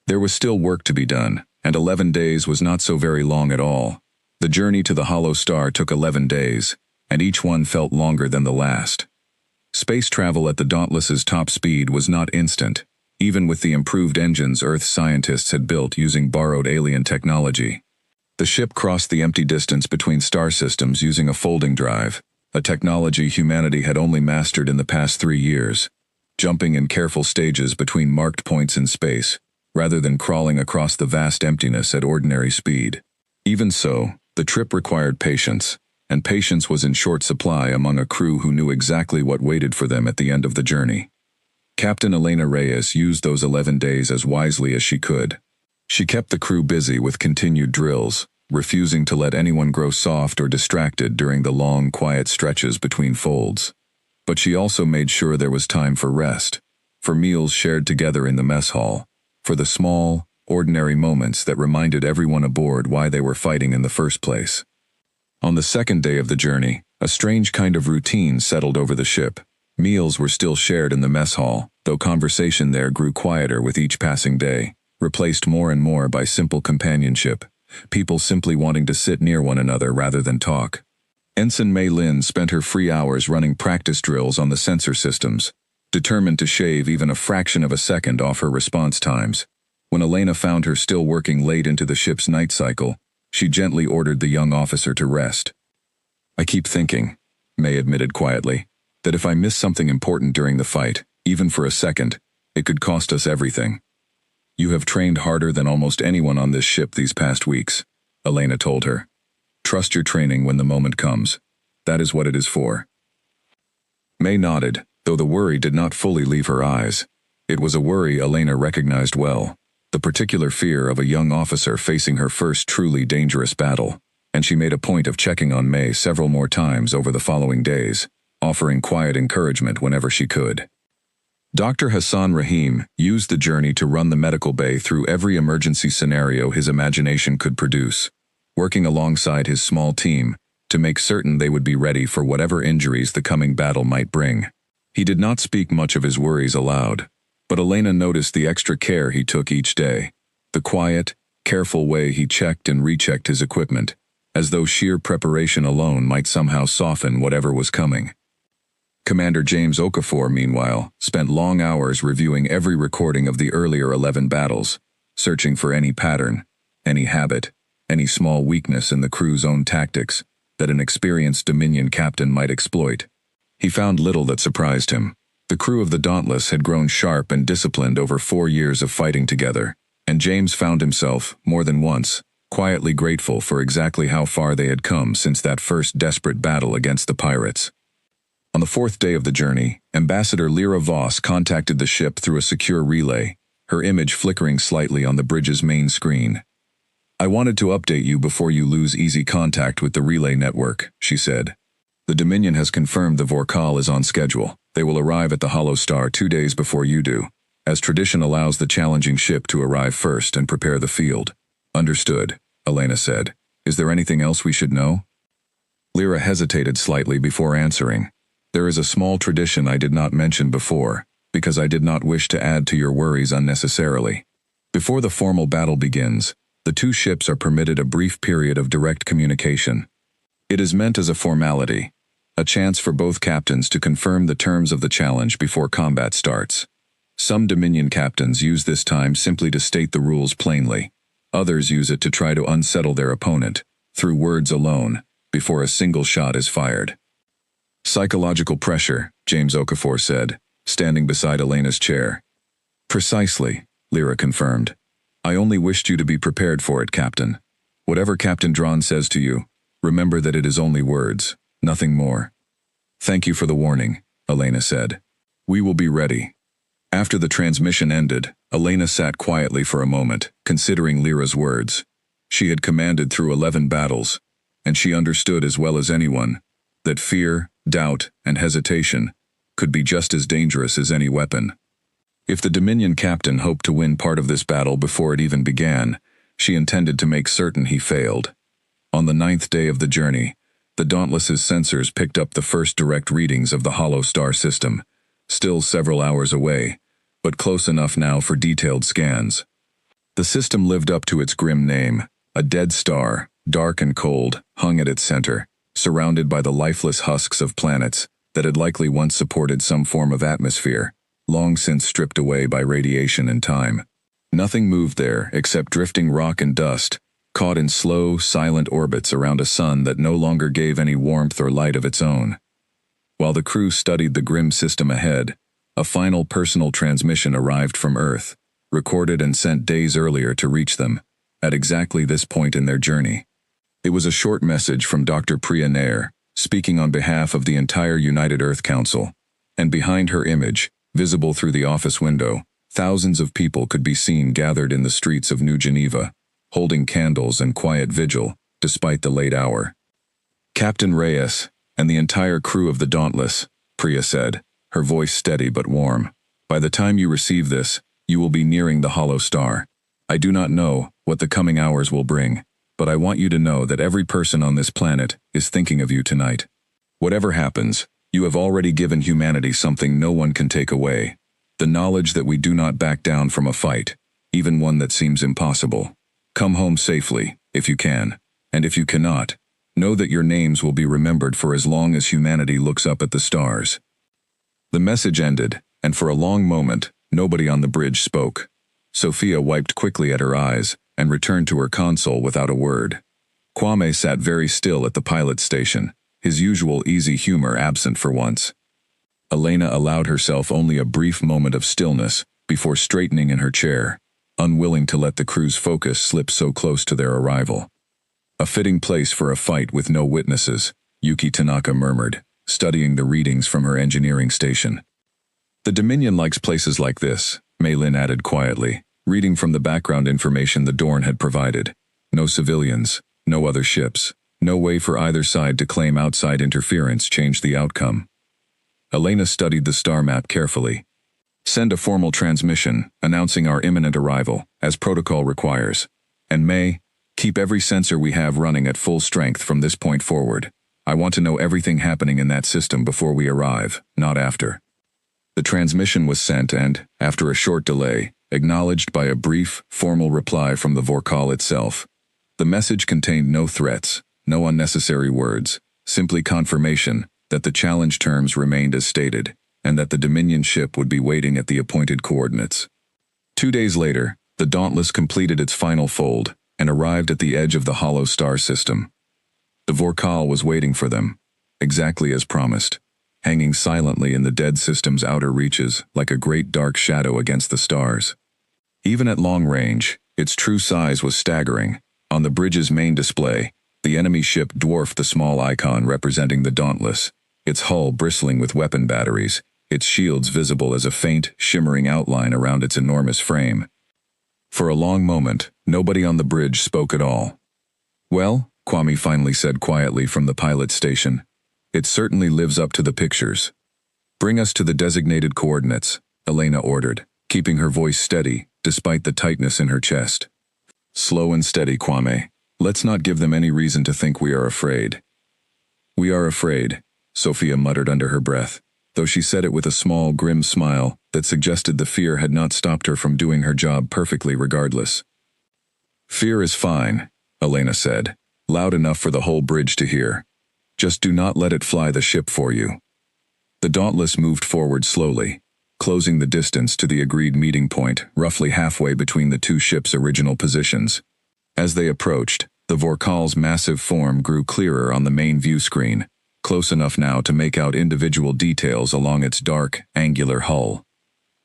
There was still work to be done, and 11 days was not so very long at all. The journey to the hollow star took 11 days, and each one felt longer than the last. Space travel at the Dauntless's top speed was not instant, even with the improved engines Earth scientists had built using borrowed alien technology. The ship crossed the empty distance between star systems using a folding drive, a technology humanity had only mastered in the past 3 years, jumping in careful stages between marked points in space, rather than crawling across the vast emptiness at ordinary speed. Even so, the trip required patience, and patience was in short supply among a crew who knew exactly what waited for them at the end of the journey. Captain Elena Reyes used those 11 days as wisely as she could. She kept the crew busy with continued drills, refusing to let anyone grow soft or distracted during the long, quiet stretches between folds. But she also made sure there was time for rest, for meals shared together in the mess hall, for the small, ordinary moments that reminded everyone aboard why they were fighting in the first place. On the second day of the journey, a strange kind of routine settled over the ship. Meals were still shared in the mess hall, though conversation there grew quieter with each passing day, replaced more and more by simple companionship, people simply wanting to sit near one another rather than talk. Ensign Mei Lin spent her free hours running practice drills on the sensor systems, determined to shave even a fraction of a second off her response times. When Elena found her still working late into the ship's night cycle, she gently ordered the young officer to rest. "I keep thinking," May admitted quietly, "that if I miss something important during the fight, even for a second, it could cost us everything." "You have trained harder than almost anyone on this ship these past weeks," Elena told her. "Trust your training when the moment comes. That is what it is for." May nodded, though the worry did not fully leave her eyes. It was a worry Elena recognized well, the particular fear of a young officer facing her first truly dangerous battle. and she made a point of checking on May several more times over the following days, offering quiet encouragement whenever she could. Dr. Hassan Rahim used the journey to run the medical bay through every emergency scenario his imagination could produce, working alongside his small team to make certain they would be ready for whatever injuries the coming battle might bring. He did not speak much of his worries aloud, but Elena noticed the extra care he took each day, the quiet, careful way he checked and rechecked his equipment, as though sheer preparation alone might somehow soften whatever was coming. Commander James Okafor, meanwhile, spent long hours reviewing every recording of the earlier 11 battles, searching for any pattern, any habit, any small weakness in the crew's own tactics that an experienced Dominion captain might exploit. He found little that surprised him. The crew of the Dauntless had grown sharp and disciplined over 4 years of fighting together, and James found himself, more than once, quietly grateful for exactly how far they had come since that first desperate battle against the pirates. On the 4th day of the journey, Ambassador Lyra Voss contacted the ship through a secure relay, her image flickering slightly on the bridge's main screen. "I wanted to update you before you lose easy contact with the relay network," she said. "The Dominion has confirmed the Vorkal is on schedule. They will arrive at the Hollow Star 2 days before you do, as tradition allows the challenging ship to arrive first and prepare the field." "Understood," Elena said. "Is there anything else we should know?" Lyra hesitated slightly before answering. "There is a small tradition I did not mention before, because I did not wish to add to your worries unnecessarily. Before the formal battle begins, the two ships are permitted a brief period of direct communication. It is meant as a formality, a chance for both captains to confirm the terms of the challenge before combat starts. Some Dominion captains use this time simply to state the rules plainly. Others use it to try to unsettle their opponent, through words alone, before a single shot is fired." "Psychological pressure," James Okafor said, standing beside Elena's chair. "Precisely," Lyra confirmed. "I only wished you to be prepared for it, Captain. Whatever Captain Dron says to you, remember that it is only words, nothing more." "Thank you for the warning," Elena said. "We will be ready." After the transmission ended, Elena sat quietly for a moment, considering Lyra's words. She had commanded through 11 battles, and she understood as well as anyone that fear, doubt, and hesitation could be just as dangerous as any weapon. If the Dominion captain hoped to win part of this battle before it even began, she intended to make certain he failed. On the 9th day of the journey, the Dauntless's sensors picked up the first direct readings of the Hollow Star system, still several hours away, but close enough now for detailed scans. The system lived up to its grim name. A dead star, dark and cold, hung at its center, surrounded by the lifeless husks of planets that had likely once supported some form of atmosphere, long since stripped away by radiation and time. Nothing moved there except drifting rock and dust, caught in slow, silent orbits around a sun that no longer gave any warmth or light of its own. While the crew studied the grim system ahead, a final personal transmission arrived from Earth, recorded and sent days earlier to reach them, at exactly this point in their journey. It was a short message from Dr. Priya Nair, speaking on behalf of the entire United Earth Council, and behind her image, visible through the office window, thousands of people could be seen gathered in the streets of New Geneva, holding candles and quiet vigil, despite the late hour. "Captain Reyes, and the entire crew of the Dauntless," Priya said, her voice steady but warm. "By the time you receive this, you will be nearing the Hollow Star. I do not know what the coming hours will bring, but I want you to know that every person on this planet is thinking of you tonight. Whatever happens, you have already given humanity something no one can take away, the knowledge that we do not back down from a fight, even one that seems impossible. Come home safely, if you can, and if you cannot, know that your names will be remembered for as long as humanity looks up at the stars." The message ended, and for a long moment, nobody on the bridge spoke. Sophia wiped quickly at her eyes and returned to her console without a word. Kwame sat very still at the pilot station, his usual easy humor absent for once. Elena allowed herself only a brief moment of stillness before straightening in her chair, unwilling to let the crew's focus slip so close to their arrival. "A fitting place for a fight with no witnesses," Yuki Tanaka murmured, studying the readings from her engineering station. "The Dominion likes places like this," Maylin added quietly, reading from the background information the Dorn had provided. "No civilians, no other ships, No way for either side to claim outside interference changed the outcome. Elena studied the star map carefully. Send a formal transmission announcing our imminent arrival, as protocol requires. And May, keep every sensor we have running at full strength from this point forward. I want to know everything happening in that system before we arrive, not after. The transmission was sent and, after a short delay, acknowledged by a brief, formal reply from the Vorkal itself. The message contained no threats, no unnecessary words, simply confirmation that the challenge terms remained as stated, and that the Dominion ship would be waiting at the appointed coordinates. 2 days later, the Dauntless completed its final fold and arrived at the edge of the hollow star system. The Vorkal was waiting for them, exactly as promised, hanging silently in the dead system's outer reaches like a great dark shadow against the stars. Even at long range, its true size was staggering. On the bridge's main display, the enemy ship dwarfed the small icon representing the Dauntless, its hull bristling with weapon batteries, its shields visible as a faint, shimmering outline around its enormous frame. For a long moment, nobody on the bridge spoke at all. "Well," Kwame finally said quietly from the pilot's station, "it certainly lives up to the pictures." "Bring us to the designated coordinates," Elena ordered, keeping her voice steady, despite the tightness in her chest. "Slow and steady, Kwame. Let's not give them any reason to think we are afraid." "We are afraid," Sophia muttered under her breath, though she said it with a small, grim smile that suggested the fear had not stopped her from doing her job perfectly regardless. "Fear is fine," Elena said, loud enough for the whole bridge to hear. "Just do not let it fly the ship for you." The Dauntless moved forward slowly, closing the distance to the agreed meeting point roughly halfway between the two ships' original positions. As they approached, the Vorkal's massive form grew clearer on the main view screen, close enough now to make out individual details along its dark, angular hull.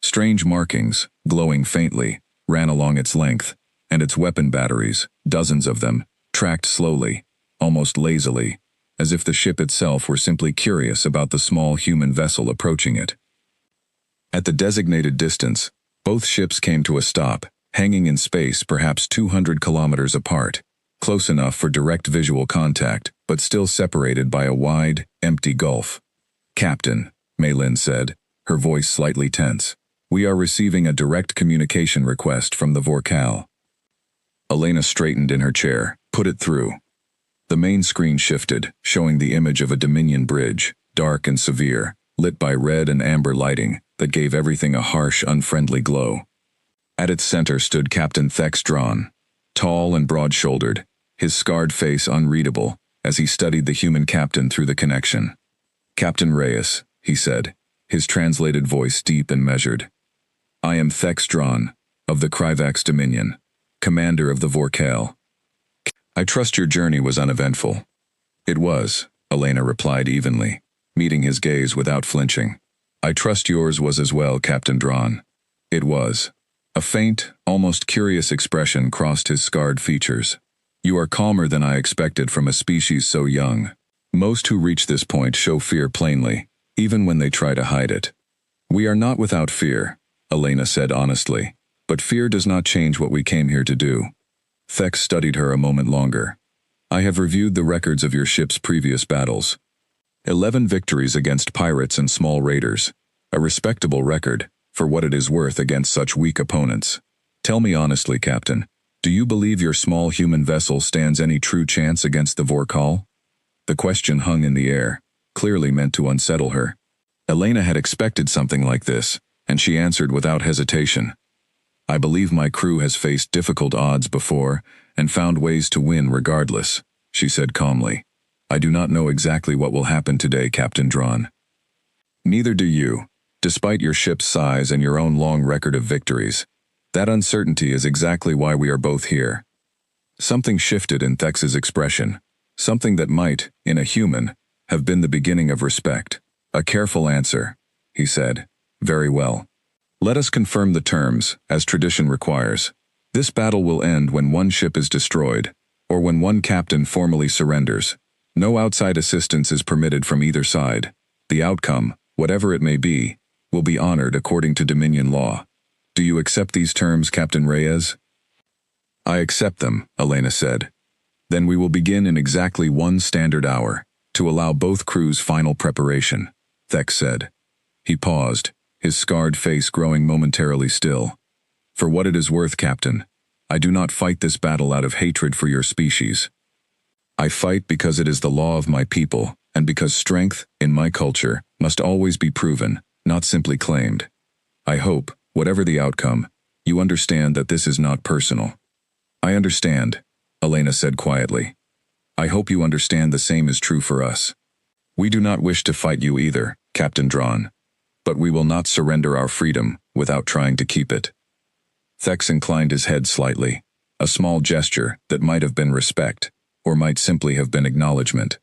Strange markings, glowing faintly, ran along its length, and its weapon batteries, dozens of them, tracked slowly, almost lazily, as if the ship itself were simply curious about the small human vessel approaching it. At the designated distance, both ships came to a stop, hanging in space perhaps 200 kilometers apart, close enough for direct visual contact, but still separated by a wide, empty gulf. "Captain," Maylin said, her voice slightly tense, "we are receiving a direct communication request from the Vorkal." Elena straightened in her chair, put it through. The main screen shifted, showing the image of a Dominion bridge, dark and severe, lit by red and amber lighting that gave everything a harsh, unfriendly glow. At its center stood Captain Thex Drawn, tall and broad-shouldered, his scarred face unreadable as he studied the human captain through the connection. "Captain Reyes," he said, his translated voice deep and measured. "I am Thex Drawn, of the Kryvax Dominion, commander of the Vorkal. I trust your journey was uneventful." "It was," Elena replied evenly, meeting his gaze without flinching. "I trust yours was as well, Captain Drawn." "It was." A faint, almost curious expression crossed his scarred features. "You are calmer than I expected from a species so young. Most who reach this point show fear plainly, even when they try to hide it." "We are not without fear," Elena said honestly, "but fear does not change what we came here to do." Thex studied her a moment longer. "I have reviewed the records of your ship's previous battles. 11 victories against pirates and small raiders. A respectable record, for what it is worth against such weak opponents. Tell me honestly, Captain, do you believe your small human vessel stands any true chance against the Vorkal?" The question hung in the air, clearly meant to unsettle her. Elena had expected something like this, and she answered without hesitation. "I believe my crew has faced difficult odds before and found ways to win regardless," she said calmly. "I do not know exactly what will happen today, Captain Drawn." "Neither do you, despite your ship's size and your own long record of victories. That uncertainty is exactly why we are both here." Something shifted in Thex's expression, something that might, in a human, have been the beginning of respect. "A careful answer," he said. "Very well. Let us confirm the terms, as tradition requires. This battle will end when one ship is destroyed, or when one captain formally surrenders. No outside assistance is permitted from either side. The outcome, whatever it may be, will be honored according to Dominion law. Do you accept these terms, Captain Reyes?" "I accept them," Elena said. Then we will begin in exactly 1 standard hour, to allow both crews final preparation, Thex said. He paused, his scarred face growing momentarily still. For what it is worth, Captain, I do not fight this battle out of hatred for your species. I fight because it is the law of my people, and because strength, in my culture, must always be proven, not simply claimed. I hope, whatever the outcome, you understand that this is not personal. I understand, Elena said quietly. I hope you understand the same is true for us. We do not wish to fight you either, Captain Drawn, but we will not surrender our freedom without trying to keep it. Thex inclined his head slightly, a small gesture that might have been respect, or might simply have been acknowledgement.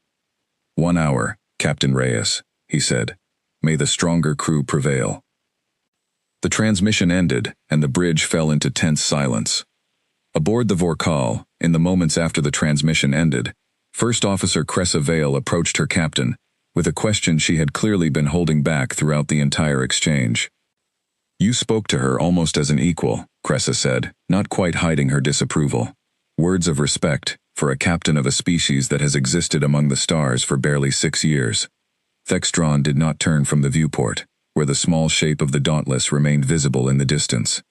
1 hour, Captain Reyes, he said. May the stronger crew prevail. The transmission ended, and the bridge fell into tense silence. Aboard the Vorkal, in the moments after the transmission ended, First Officer Cressa Vale approached her captain, with a question she had clearly been holding back throughout the entire exchange. You spoke to her almost as an equal, Cressa said, not quite hiding her disapproval. Words of respect, for a captain of a species that has existed among the stars for barely 6 years. Thextron did not turn from the viewport, where the small shape of the Dauntless remained visible in the distance.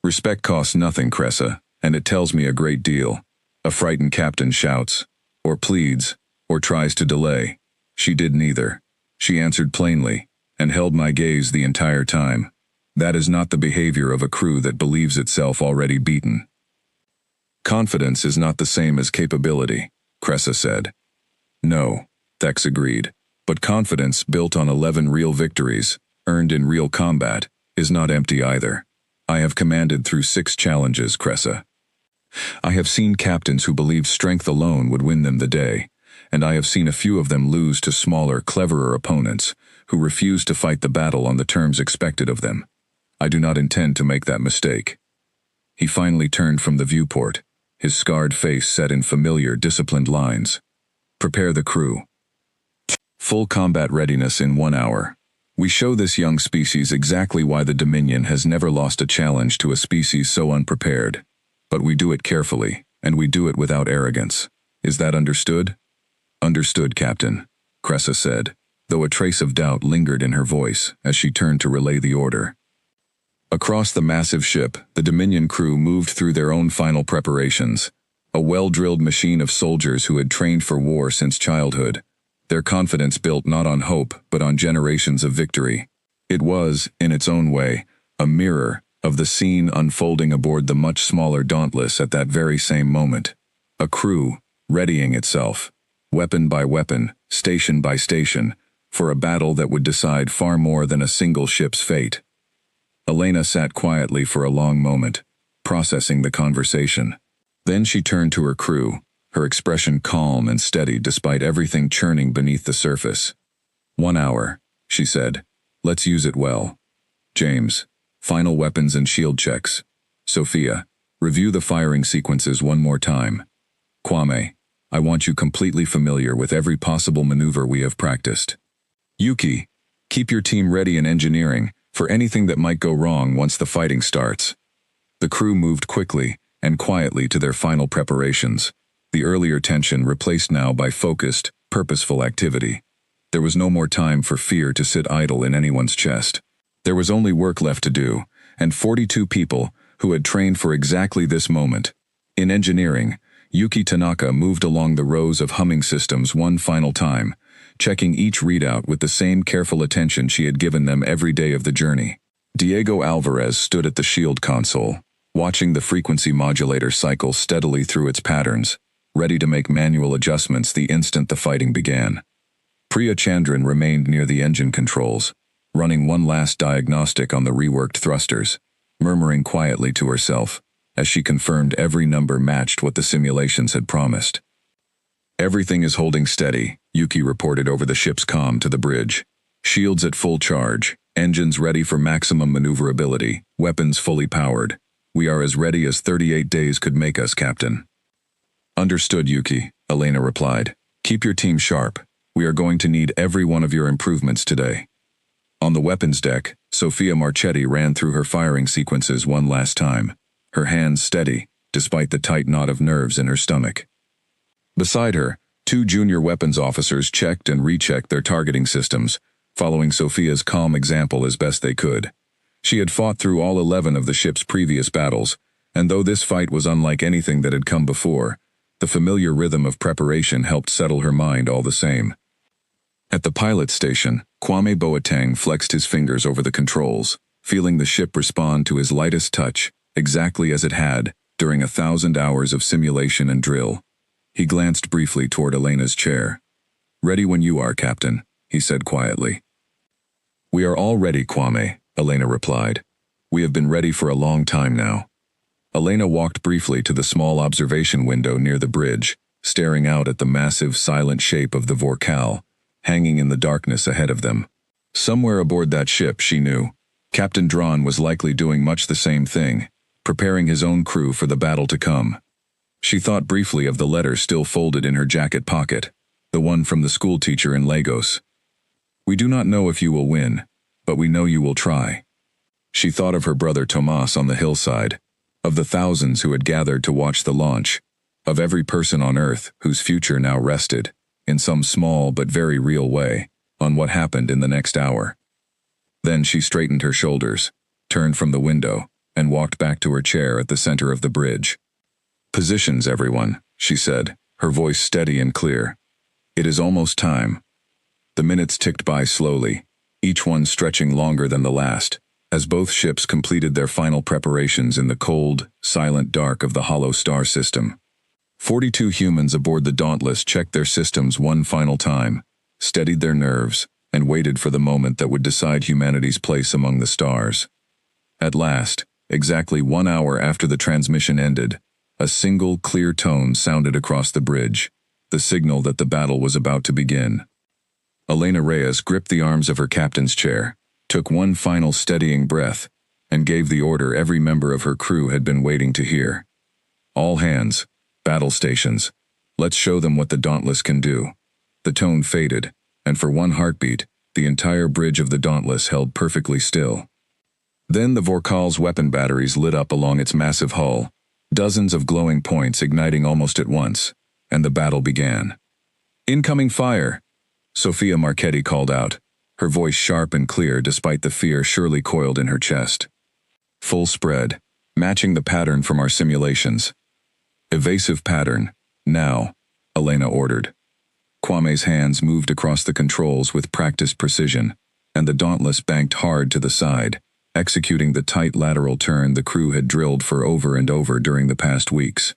Respect costs nothing, Cressa, and it tells me a great deal. A frightened captain shouts, or pleads, or tries to delay. She did neither. She answered plainly, and held my gaze the entire time. That is not the behavior of a crew that believes itself already beaten. Confidence is not the same as capability, Cressa said. No, Thex agreed, but confidence built on 11 real victories, earned in real combat, is not empty either. I have commanded through 6 challenges, Cressa. I have seen captains who believed strength alone would win them the day, and I have seen a few of them lose to smaller, cleverer opponents who refused to fight the battle on the terms expected of them. I do not intend to make that mistake. He finally turned from the viewport, his scarred face set in familiar, disciplined lines. Prepare the crew. Full combat readiness in 1 hour. We show this young species exactly why the Dominion has never lost a challenge to a species so unprepared. But we do it carefully, and we do it without arrogance. Is that understood? Understood, Captain, Cressa said, though a trace of doubt lingered in her voice as she turned to relay the order. Across the massive ship, the Dominion crew moved through their own final preparations, a well-drilled machine of soldiers who had trained for war since childhood, their confidence built not on hope but on generations of victory. It was, in its own way, a mirror of the scene unfolding aboard the much smaller Dauntless at that very same moment. A crew, readying itself, weapon by weapon, station by station, for a battle that would decide far more than a single ship's fate. Elena sat quietly for a long moment, processing the conversation. Then she turned to her crew, her expression calm and steady despite everything churning beneath the surface. 1 hour, she said. Let's use it well. James, final weapons and shield checks. Sophia, review the firing sequences one more time. Kwame, I want you completely familiar with every possible maneuver we have practiced. Yuki, keep your team ready in engineering for anything that might go wrong once the fighting starts. The crew moved quickly and quietly to their final preparations, the earlier tension replaced now by focused, purposeful activity. There was no more time for fear to sit idle in anyone's chest. There was only work left to do, and 42 people who had trained for exactly this moment. In engineering, Yuki Tanaka moved along the rows of humming systems one final time, checking each readout with the same careful attention she had given them every day of the journey. Diego Alvarez stood at the shield console, watching the frequency modulator cycle steadily through its patterns, ready to make manual adjustments the instant the fighting began. Priya Chandran remained near the engine controls, running one last diagnostic on the reworked thrusters, murmuring quietly to herself as she confirmed every number matched what the simulations had promised. Everything is holding steady, Yuki reported over the ship's comm to the bridge. Shields at full charge, engines ready for maximum maneuverability, weapons fully powered. We are as ready as 38 days could make us, Captain. Understood, Yuki, Elena replied. Keep your team sharp. We are going to need every one of your improvements today. On the weapons deck, Sophia Marchetti ran through her firing sequences one last time, her hands steady, despite the tight knot of nerves in her stomach. Beside her, two junior weapons officers checked and rechecked their targeting systems, following Sophia's calm example as best they could. She had fought through all 11 of the ship's previous battles, and though this fight was unlike anything that had come before, the familiar rhythm of preparation helped settle her mind all the same. At the pilot station, Kwame Boateng flexed his fingers over the controls, feeling the ship respond to his lightest touch, exactly as it had during 1,000 hours of simulation and drill. He glanced briefly toward Elena's chair. "Ready when you are, Captain," he said quietly. "We are all ready, Kwame," Elena replied. "We have been ready for a long time now." Elena walked briefly to the small observation window near the bridge, staring out at the massive, silent shape of the Vorkal, hanging in the darkness ahead of them. Somewhere aboard that ship, she knew, Captain Dran was likely doing much the same thing, preparing his own crew for the battle to come. She thought briefly of the letter still folded in her jacket pocket, the one from the schoolteacher in Lagos. "We do not know if you will win, but we know you will try." She thought of her brother Tomas on the hillside, of the thousands who had gathered to watch the launch, of every person on Earth whose future now rested, in some small but very real way, on what happened in the next hour. Then she straightened her shoulders, turned from the window, and walked back to her chair at the center of the bridge. "Positions, everyone," she said, her voice steady and clear. "It is almost time." The minutes ticked by slowly, each one stretching longer than the last, as both ships completed their final preparations in the cold, silent dark of the hollow star system. 42 humans aboard the Dauntless checked their systems one final time, steadied their nerves, and waited for the moment that would decide humanity's place among the stars. At last, exactly 1 hour after the transmission ended, a single clear tone sounded across the bridge, the signal that the battle was about to begin. Elena Reyes gripped the arms of her captain's chair, took one final steadying breath, and gave the order every member of her crew had been waiting to hear. "All hands, battle stations, let's show them what the Dauntless can do." The tone faded, and for one heartbeat, the entire bridge of the Dauntless held perfectly still. Then the Vorkal's weapon batteries lit up along its massive hull, dozens of glowing points igniting almost at once, and the battle began. "Incoming fire!" Sophia Marchetti called out, her voice sharp and clear despite the fear surely coiled in her chest. "Full spread, matching the pattern from our simulations." "Evasive pattern, now," Elena ordered. Kwame's hands moved across the controls with practiced precision, and the Dauntless banked hard to the side, executing the tight lateral turn the crew had drilled for over and over during the past weeks.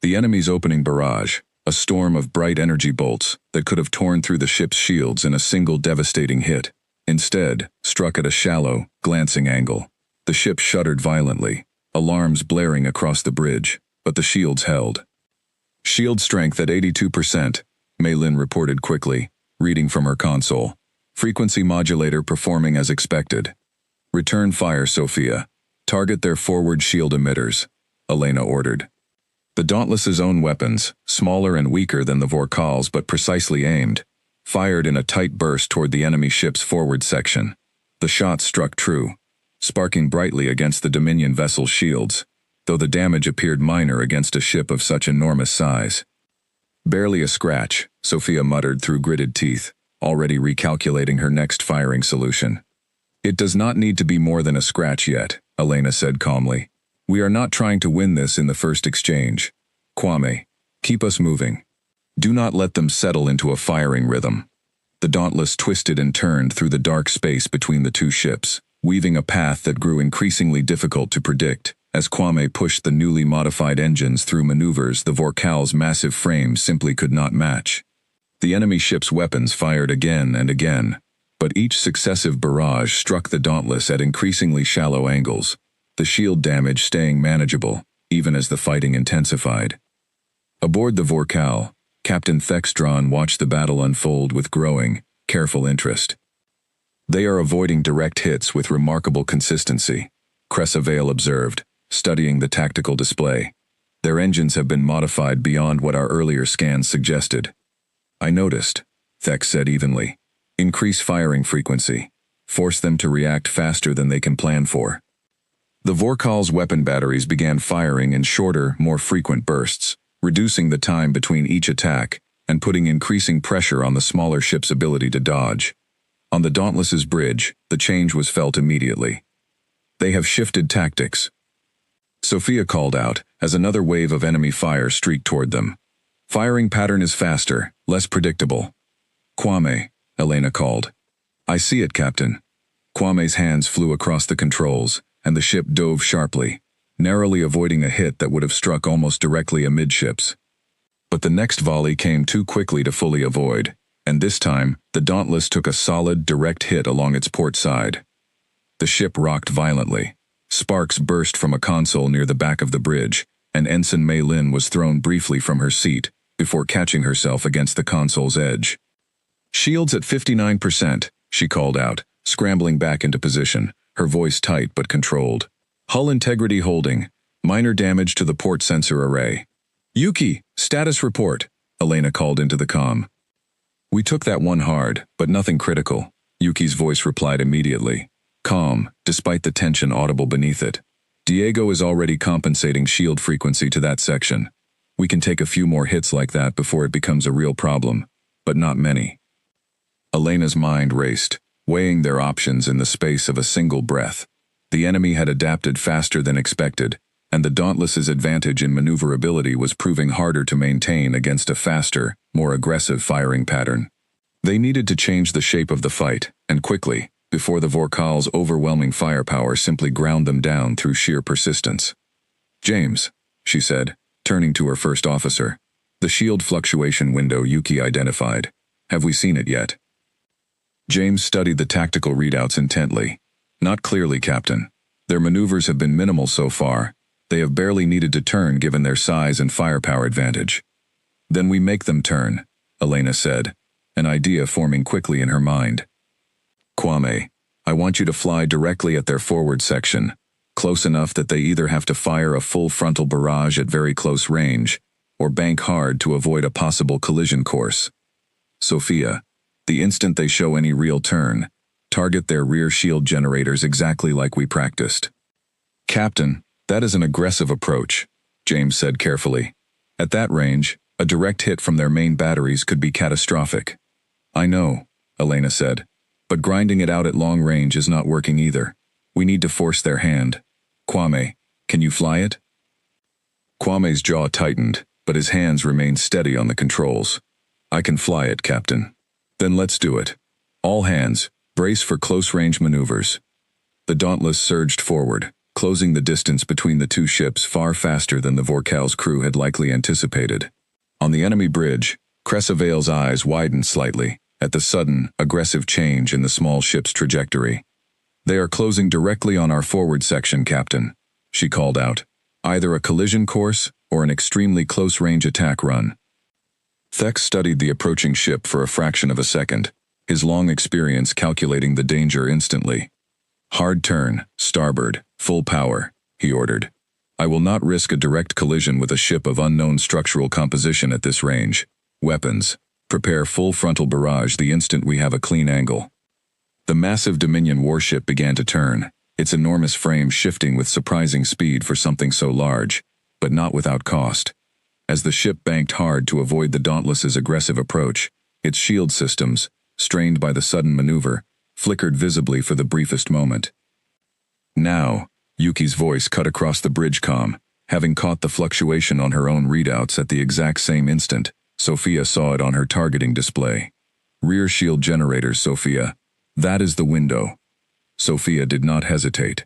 The enemy's opening barrage, a storm of bright energy bolts that could have torn through the ship's shields in a single devastating hit, instead struck at a shallow, glancing angle. The ship shuddered violently, alarms blaring across the bridge, but the shields held. "Shield strength at 82%, Maylin reported quickly, reading from her console. "Frequency modulator performing as expected." "Return fire, Sophia. Target their forward shield emitters," Elena ordered. The Dauntless's own weapons, smaller and weaker than the Vorkal's but precisely aimed, fired in a tight burst toward the enemy ship's forward section. The shots struck true, sparking brightly against the Dominion vessel's shields, though the damage appeared minor against a ship of such enormous size. "Barely a scratch," Sophia muttered through gritted teeth, already recalculating her next firing solution. "It does not need to be more than a scratch yet," Elena said calmly. "We are not trying to win this in the first exchange. Kwame, keep us moving. Do not let them settle into a firing rhythm." The Dauntless twisted and turned through the dark space between the two ships, weaving a path that grew increasingly difficult to predict, as Kwame pushed the newly modified engines through maneuvers the Vorkal's massive frame simply could not match. The enemy ship's weapons fired again and again, but each successive barrage struck the Dauntless at increasingly shallow angles, the shield damage staying manageable, even as the fighting intensified. Aboard the Vorkal, Captain Thexdron watched the battle unfold with growing, careful interest. "They are avoiding direct hits with remarkable consistency," Cressa Vale observed, studying the tactical display. "Their engines have been modified beyond what our earlier scans suggested." "I noticed," Thex said evenly. "Increase firing frequency. Force them to react faster than they can plan for." The Vorkal's weapon batteries began firing in shorter, more frequent bursts, reducing the time between each attack and putting increasing pressure on the smaller ship's ability to dodge. On the Dauntless's bridge, the change was felt immediately. "They have shifted tactics," Sophia called out as another wave of enemy fire streaked toward them. "Firing pattern is faster, less predictable." "Kwame," Elena called. "I see it, Captain." Kwame's hands flew across the controls, and the ship dove sharply, narrowly avoiding a hit that would have struck almost directly amidships. But the next volley came too quickly to fully avoid, and this time, the Dauntless took a solid, direct hit along its port side. The ship rocked violently. Sparks burst from a console near the back of the bridge, and Ensign Mei Lin was thrown briefly from her seat before catching herself against the console's edge. "Shields at 59%, she called out, scrambling back into position, her voice tight but controlled. "Hull integrity holding. Minor damage to the port sensor array." "Yuki, status report," Elena called into the comm. "We took that one hard, but nothing critical," Yuki's voice replied immediately, calm, despite the tension audible beneath it. "Diego is already compensating shield frequency to that section. We can take a few more hits like that before it becomes a real problem, but not many." Elena's mind raced, weighing their options in the space of a single breath. The enemy had adapted faster than expected, and the Dauntless's advantage in maneuverability was proving harder to maintain against a faster, more aggressive firing pattern. They needed to change the shape of the fight, and quickly, before the Vorkal's overwhelming firepower simply ground them down through sheer persistence. "James," she said, turning to her first officer. "The shield fluctuation window Yuki identified. Have we seen it yet?" James studied the tactical readouts intently. "Not clearly, Captain. Their maneuvers have been minimal so far. They have barely needed to turn given their size and firepower advantage." "Then we make them turn," Elena said, an idea forming quickly in her mind. "Kwame, I want you to fly directly at their forward section, close enough that they either have to fire a full frontal barrage at very close range, or bank hard to avoid a possible collision course. Sophia, the instant they show any real turn, target their rear shield generators exactly like we practiced." "Captain, that is an aggressive approach," James said carefully. "At that range, a direct hit from their main batteries could be catastrophic." "I know," Elena said, "but grinding it out at long range is not working either. We need to force their hand. Kwame, can you fly it?" Kwame's jaw tightened, but his hands remained steady on the controls. "I can fly it, Captain." "Then let's do it. All hands, brace for close-range maneuvers." The Dauntless surged forward, closing the distance between the two ships far faster than the Vorkal's crew had likely anticipated. On the enemy bridge, Cressavale's eyes widened slightly at the sudden, aggressive change in the small ship's trajectory. "They are closing directly on our forward section, Captain," she called out. "Either a collision course or an extremely close-range attack run." Thex studied the approaching ship for a fraction of a second, his long experience calculating the danger instantly. "Hard turn, starboard, full power," he ordered. "I will not risk a direct collision with a ship of unknown structural composition at this range. Weapons, prepare full frontal barrage the instant we have a clean angle." The massive Dominion warship began to turn, its enormous frame shifting with surprising speed for something so large, but not without cost. As the ship banked hard to avoid the Dauntless's aggressive approach, its shield systems, strained by the sudden maneuver, flickered visibly for the briefest moment. "Now," Yuki's voice cut across the bridge comm, having caught the fluctuation on her own readouts at the exact same instant, Sophia saw it on her targeting display. "Rear shield generators, Sophia. That is the window." Sophia did not hesitate.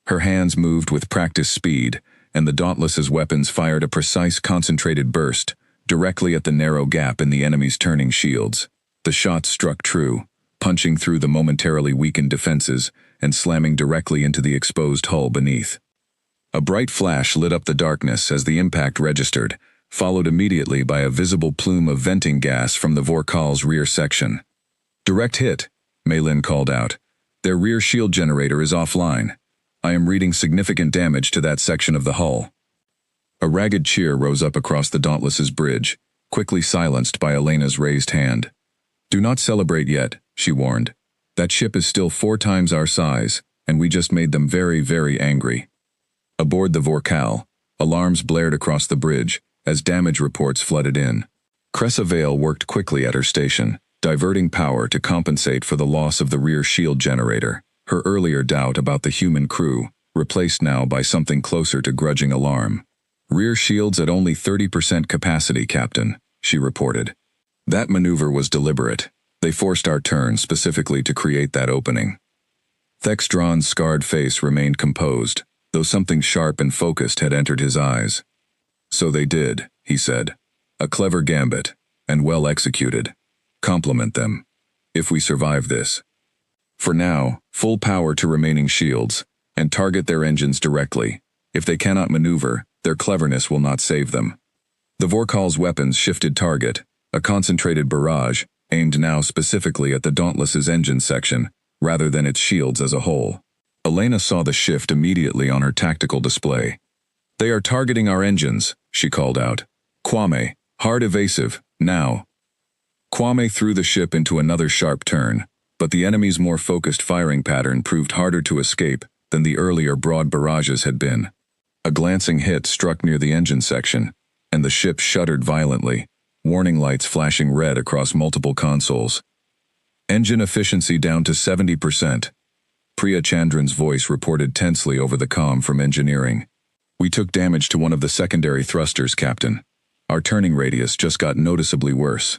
Her hands moved with practiced speed, and the Dauntless's weapons fired a precise concentrated burst, directly at the narrow gap in the enemy's turning shields. The shot struck true, punching through the momentarily weakened defenses and slamming directly into the exposed hull beneath. A bright flash lit up the darkness as the impact registered, followed immediately by a visible plume of venting gas from the Vorkal's rear section. "Direct hit," Mei Lin called out. "Their rear shield generator is offline. I am reading significant damage to that section of the hull." A ragged cheer rose up across the Dauntless's bridge, quickly silenced by Elena's raised hand. "Do not celebrate yet," she warned. "That ship is still 4 times our size, and we just made them very, very angry." Aboard the Vorkal, alarms blared across the bridge, as damage reports flooded in. Cressa Vale worked quickly at her station, diverting power to compensate for the loss of the rear shield generator, her earlier doubt about the human crew, replaced now by something closer to grudging alarm. "Rear shields at only 30% capacity, Captain," she reported. "That maneuver was deliberate. They forced our turn specifically to create that opening." Thexdron's scarred face remained composed, though something sharp and focused had entered his eyes. "So they did," he said. "A clever gambit, and well executed. Compliment them. If we survive this. For now, full power to remaining shields, and target their engines directly. If they cannot maneuver, their cleverness will not save them." The Vorkal's weapons shifted target, a concentrated barrage, aimed now specifically at the Dauntless's engine section, rather than its shields as a whole. Elena saw the shift immediately on her tactical display. "They are targeting our engines," she called out. "Kwame, hard evasive, now." Kwame threw the ship into another sharp turn, but the enemy's more focused firing pattern proved harder to escape than the earlier broad barrages had been. A glancing hit struck near the engine section, and the ship shuddered violently, warning lights flashing red across multiple consoles. "Engine efficiency down to 70%. Priya Chandran's voice reported tensely over the comm from engineering. "We took damage to one of the secondary thrusters, Captain. Our turning radius just got noticeably worse."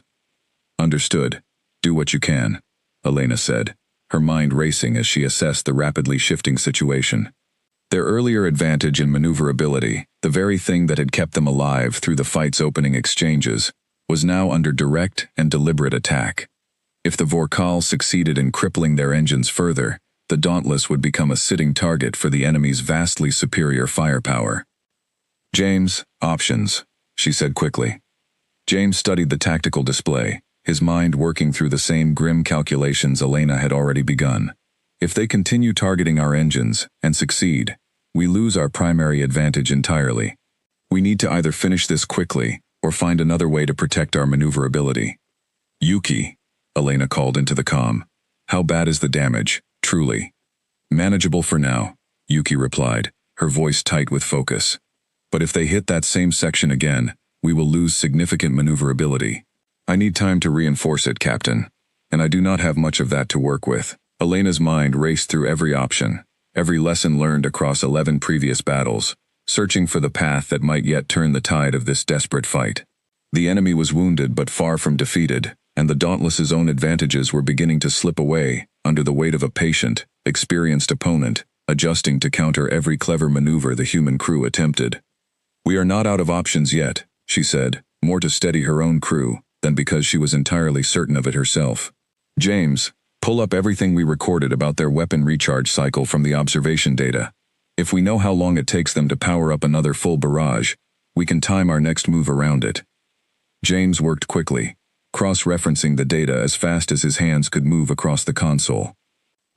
"Understood. Do what you can," Elena said, her mind racing as she assessed the rapidly shifting situation. Their earlier advantage in maneuverability, the very thing that had kept them alive through the fight's opening exchanges, was now under direct and deliberate attack. If the Vorkal succeeded in crippling their engines further, the Dauntless would become a sitting target for the enemy's vastly superior firepower. "James, options," she said quickly. James studied the tactical display, his mind working through the same grim calculations Elena had already begun. "If they continue targeting our engines, and succeed, we lose our primary advantage entirely. We need to either finish this quickly, or find another way to protect our maneuverability." "Yuki," Elena called into the comm. "How bad is the damage, truly?" "Manageable for now," Yuki replied, her voice tight with focus. "But if they hit that same section again, we will lose significant maneuverability. I need time to reinforce it, Captain, and I do not have much of that to work with." Elena's mind raced through every option, every lesson learned across 11 previous battles, searching for the path that might yet turn the tide of this desperate fight. The enemy was wounded but far from defeated, and the Dauntless's own advantages were beginning to slip away under the weight of a patient, experienced opponent, adjusting to counter every clever maneuver the human crew attempted. "We are not out of options yet," she said, more to steady her own crew than because she was entirely certain of it herself. "James, pull up everything we recorded about their weapon recharge cycle from the observation data. If we know how long it takes them to power up another full barrage, we can time our next move around it." James worked quickly, cross-referencing the data as fast as his hands could move across the console.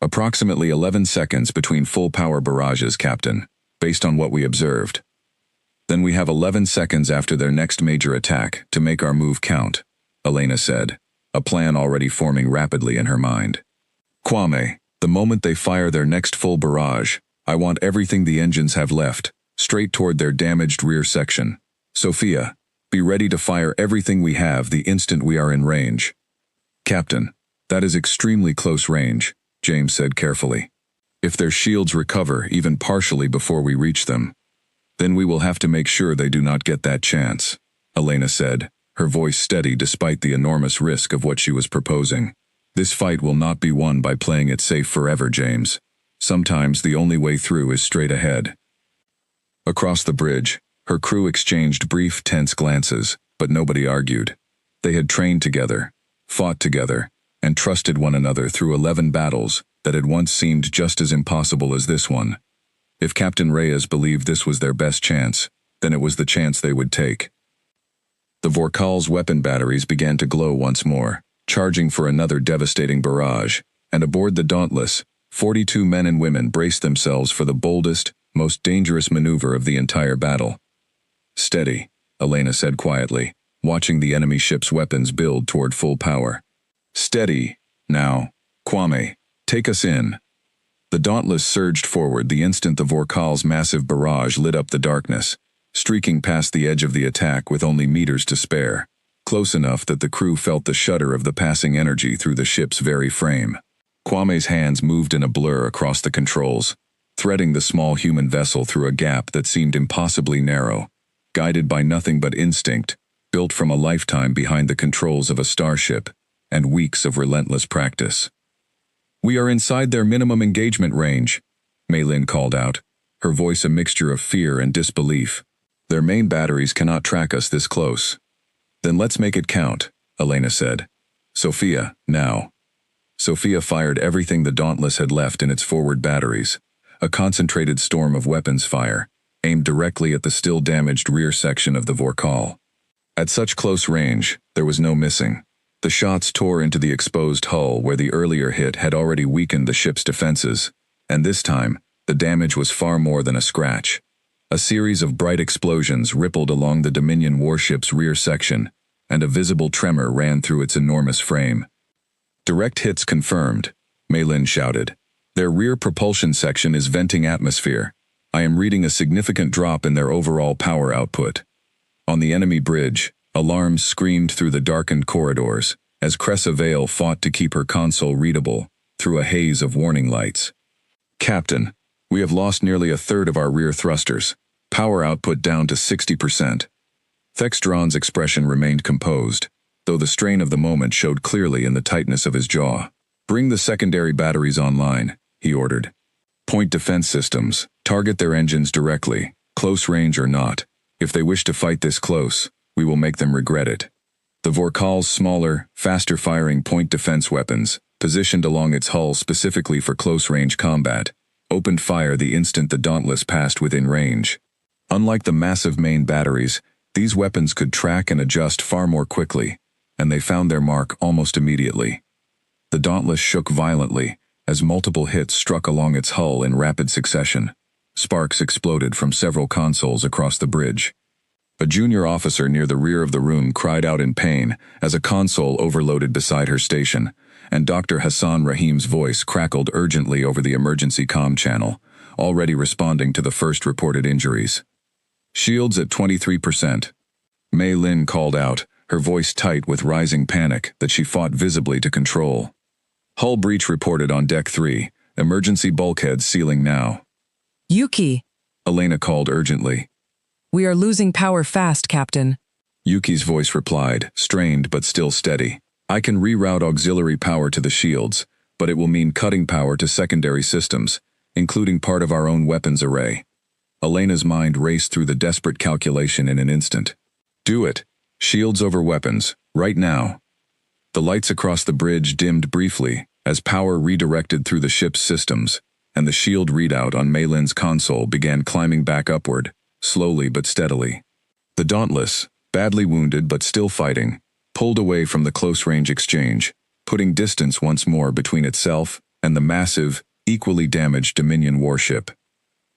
"Approximately 11 seconds between full-power barrages, Captain, based on what we observed. Then we have 11 seconds after their next major attack to make our move count," Elena said, a plan already forming rapidly in her mind. "Kwame, the moment they fire their next full barrage, I want everything the engines have left, straight toward their damaged rear section. Sophia, be ready to fire everything we have the instant we are in range." "Captain, that is extremely close range," James said carefully. "If their shields recover even partially before we reach them, then we will have to make sure they do not get that chance," Elena said, her voice steady despite the enormous risk of what she was proposing. "This fight will not be won by playing it safe forever, James. Sometimes the only way through is straight ahead." Across the bridge, her crew exchanged brief, tense glances, but nobody argued. They had trained together, fought together, and trusted one another through 11 battles that had once seemed just as impossible as this one. If Captain Reyes believed this was their best chance, then it was the chance they would take. The Vorkal's weapon batteries began to glow once more, charging for another devastating barrage, and aboard the Dauntless, 42 men and women braced themselves for the boldest, most dangerous maneuver of the entire battle. "Steady," Elena said quietly, watching the enemy ship's weapons build toward full power. "Steady, now. Kwame, take us in." The Dauntless surged forward the instant the Vorkal's massive barrage lit up the darkness, streaking past the edge of the attack with only meters to spare, close enough that the crew felt the shudder of the passing energy through the ship's very frame. Kwame's hands moved in a blur across the controls, threading the small human vessel through a gap that seemed impossibly narrow, guided by nothing but instinct, built from a lifetime behind the controls of a starship and weeks of relentless practice. "We are inside their minimum engagement range," Meilin called out, her voice a mixture of fear and disbelief. "Their main batteries cannot track us this close." "Then let's make it count," Elena said. "Sophia, now." Sophia fired everything the Dauntless had left in its forward batteries, a concentrated storm of weapons fire, aimed directly at the still damaged rear section of the Vorkal. At such close range, there was no missing. The shots tore into the exposed hull where the earlier hit had already weakened the ship's defenses, and this time, the damage was far more than a scratch. A series of bright explosions rippled along the Dominion warship's rear section, and a visible tremor ran through its enormous frame. "Direct hits confirmed," Meilin shouted. "Their rear propulsion section is venting atmosphere. I am reading a significant drop in their overall power output." On the enemy bridge, alarms screamed through the darkened corridors as Cressa Vale fought to keep her console readable through a haze of warning lights. "Captain, we have lost nearly a third of our rear thrusters. Power output down to 60%. Thexdron's expression remained composed, though the strain of the moment showed clearly in the tightness of his jaw. "Bring the secondary batteries online," he ordered. "Point defense systems, target their engines directly, close range or not. If they wish to fight this close, we will make them regret it." The Vorkal's smaller, faster-firing point defense weapons, positioned along its hull specifically for close-range combat, opened fire the instant the Dauntless passed within range. Unlike the massive main batteries, these weapons could track and adjust far more quickly, and they found their mark almost immediately. The Dauntless shook violently as multiple hits struck along its hull in rapid succession. Sparks exploded from several consoles across the bridge. A junior officer near the rear of the room cried out in pain as a console overloaded beside her station, and Dr. Hassan Rahim's voice crackled urgently over the emergency comm channel, already responding to the first reported injuries. "Shields at 23%. Mei Lin called out, her voice tight with rising panic that she fought visibly to control. "Hull breach reported on Deck 3. Emergency bulkheads sealing now." "Yuki," Elena called urgently. "we are losing power fast, Captain." Yuki's voice replied, strained but still steady. "I can reroute auxiliary power to the shields, but it will mean cutting power to secondary systems, including part of our own weapons array." Elena's mind raced through the desperate calculation in an instant. "Do it. Shields over weapons, right now." The lights across the bridge dimmed briefly as power redirected through the ship's systems, and the shield readout on Meilin's console began climbing back upward, slowly but steadily. The Dauntless, badly wounded but still fighting, pulled away from the close-range exchange, putting distance once more between itself and the massive, equally damaged Dominion warship.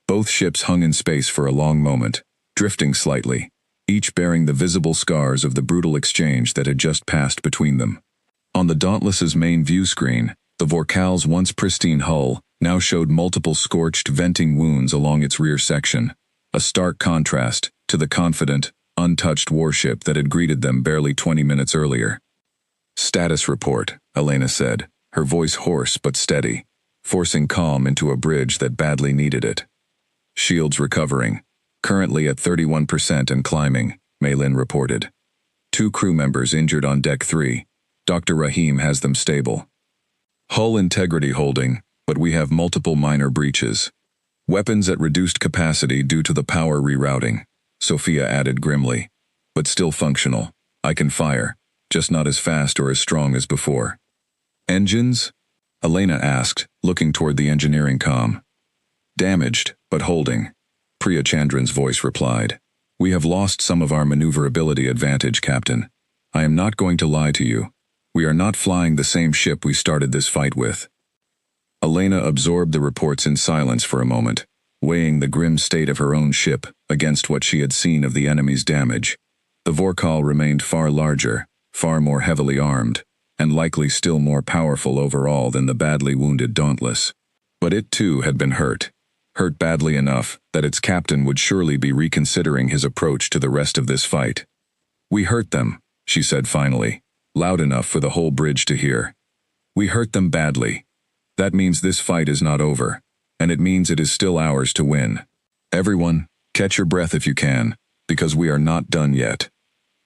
Both ships hung in space for a long moment, drifting slightly, each bearing the visible scars of the brutal exchange that had just passed between them. On the Dauntless's main view screen, the Vorkal's once pristine hull now showed multiple scorched venting wounds along its rear section, a stark contrast to the confident, untouched warship that had greeted them barely 20 minutes earlier. "Status report," Elena said, her voice hoarse but steady, forcing calm into a bridge that badly needed it. "Shields recovering. Currently at 31% and climbing," Meilin reported. "2 crew members injured on Deck 3. Dr. Rahim has them stable. Hull integrity holding, but we have multiple minor breaches. Weapons at reduced capacity due to the power rerouting," Sophia added grimly. "But still functional. I can fire, just not as fast or as strong as before." "Engines?" Elena asked, looking toward the engineering comm. "Damaged, but holding," Priya Chandran's voice replied. "We have lost some of our maneuverability advantage, Captain. I am not going to lie to you. We are not flying the same ship we started this fight with." Elena absorbed the reports in silence for a moment, weighing the grim state of her own ship against what she had seen of the enemy's damage. The Vorkal remained far larger, far more heavily armed, and likely still more powerful overall than the badly wounded Dauntless. But it too had been hurt. hurt badly enough that its captain would surely be reconsidering his approach to the rest of this fight. "We hurt them," she said finally, loud enough for the whole bridge to hear. "We hurt them badly. That means this fight is not over, and it means it is still ours to win. Everyone, catch your breath if you can, because we are not done yet."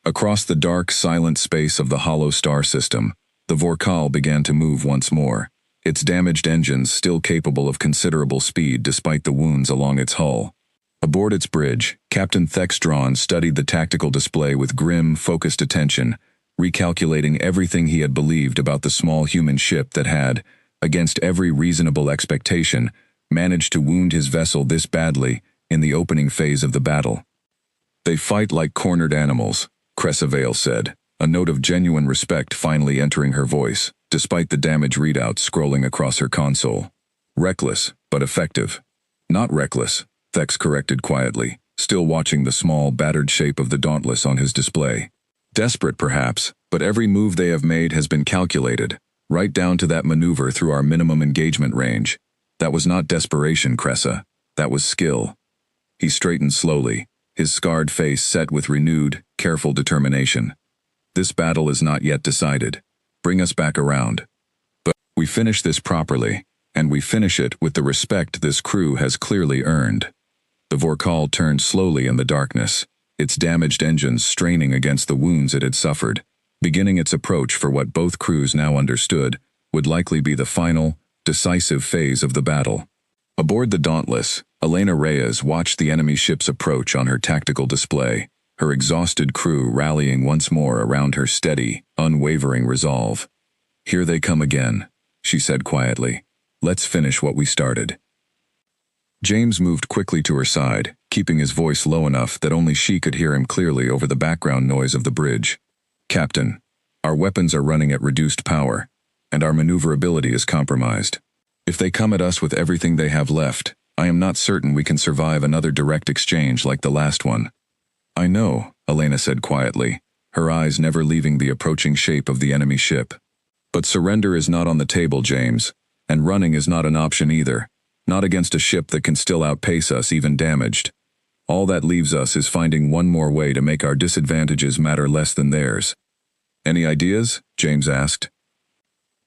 Across the dark, silent space of the hollow star system, the Vorkal began to move once more, its damaged engines still capable of considerable speed despite the wounds along its hull. Aboard its bridge, Captain Thexdron studied the tactical display with grim, focused attention, recalculating everything he had believed about the small human ship that had, against every reasonable expectation, managed to wound his vessel this badly in the opening phase of the battle. "They fight like cornered animals," Cressavale said, a note of genuine respect finally entering her voice, despite the damage readouts scrolling across her console. "Reckless, but effective." "Not reckless," Thex corrected quietly, still watching the small, battered shape of the Dauntless on his display. "Desperate, perhaps, but every move they have made has been calculated, right down to that maneuver through our minimum engagement range. That was not desperation, Cressa. That was skill." He straightened slowly, his scarred face set with renewed, careful determination. "This battle is not yet decided. Bring us back around. But we finish this properly, and we finish it with the respect this crew has clearly earned." The Vorkal turned slowly in the darkness, its damaged engines straining against the wounds it had suffered, beginning its approach for what both crews now understood would likely be the final, decisive phase of the battle. Aboard the Dauntless, Elena Reyes watched the enemy ship's approach on her tactical display, her exhausted crew rallying once more around her steady, unwavering resolve. "Here they come again," she said quietly. "Let's finish what we started." James moved quickly to her side, keeping his voice low enough that only she could hear him clearly over the background noise of the bridge. "Captain, our weapons are running at reduced power, and our maneuverability is compromised. If they come at us with everything they have left, I am not certain we can survive another direct exchange like the last one." "I know," Elena said quietly, her eyes never leaving the approaching shape of the enemy ship. "But surrender is not on the table, James, and running is not an option either. Not against a ship that can still outpace us even damaged. All that leaves us is finding one more way to make our disadvantages matter less than theirs." "Any ideas?" James asked.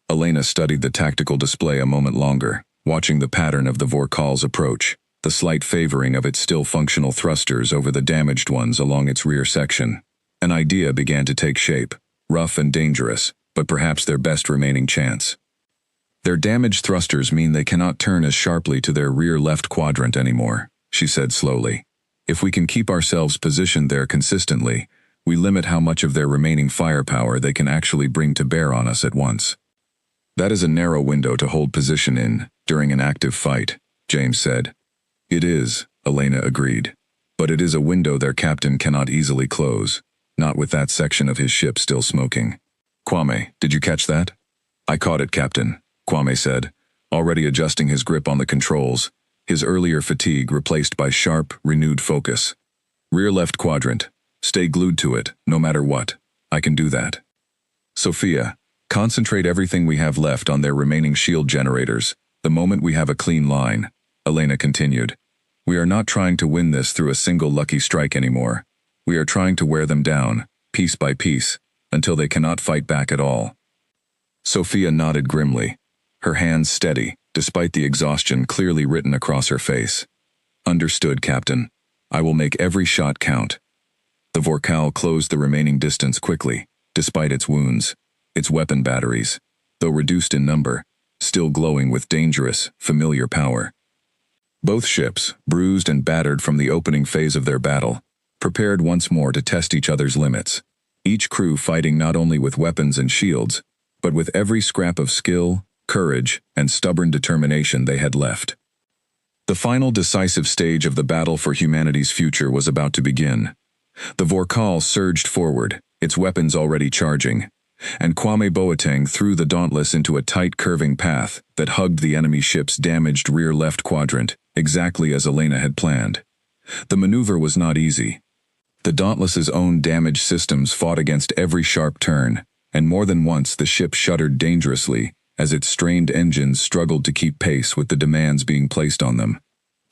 Elena studied the tactical display a moment longer, watching the pattern of the Vorkal's approach, the slight favoring of its still functional thrusters over the damaged ones along its rear section. An idea began to take shape, rough and dangerous, but perhaps their best remaining chance. "Their damaged thrusters mean they cannot turn as sharply to their rear left quadrant anymore," she said slowly. "If we can keep ourselves positioned there consistently, we limit how much of their remaining firepower they can actually bring to bear on us at once." "That is a narrow window to hold position in during an active fight," James said. "It is," Elena agreed. "But it is a window their captain cannot easily close, not with that section of his ship still smoking." "Kwame, did you catch that?" "I caught it, Captain," Kwame said, already adjusting his grip on the controls, his earlier fatigue replaced by sharp, renewed focus. "Rear left quadrant. Stay glued to it, no matter what. I can do that." "Sophia, concentrate everything we have left on their remaining shield generators, the moment we have a clean line," Elena continued. "We are not trying to win this through a single lucky strike anymore. We are trying to wear them down, piece by piece, until they cannot fight back at all." Sophia nodded grimly, her hands steady, despite the exhaustion clearly written across her face. "Understood, Captain. I will make every shot count." The Vorkal closed the remaining distance quickly, despite its wounds, its weapon batteries, though reduced in number, still glowing with dangerous, familiar power. Both ships, bruised and battered from the opening phase of their battle, prepared once more to test each other's limits, each crew fighting not only with weapons and shields, but with every scrap of skill, courage, and stubborn determination they had left. The final decisive stage of the battle for humanity's future was about to begin. The Vorkal surged forward, its weapons already charging, and Kwame Boateng threw the Dauntless into a tight curving path that hugged the enemy ship's damaged rear left quadrant, exactly as Elena had planned. The maneuver was not easy. The Dauntless's own damaged systems fought against every sharp turn, and more than once the ship shuddered dangerously as its strained engines struggled to keep pace with the demands being placed on them.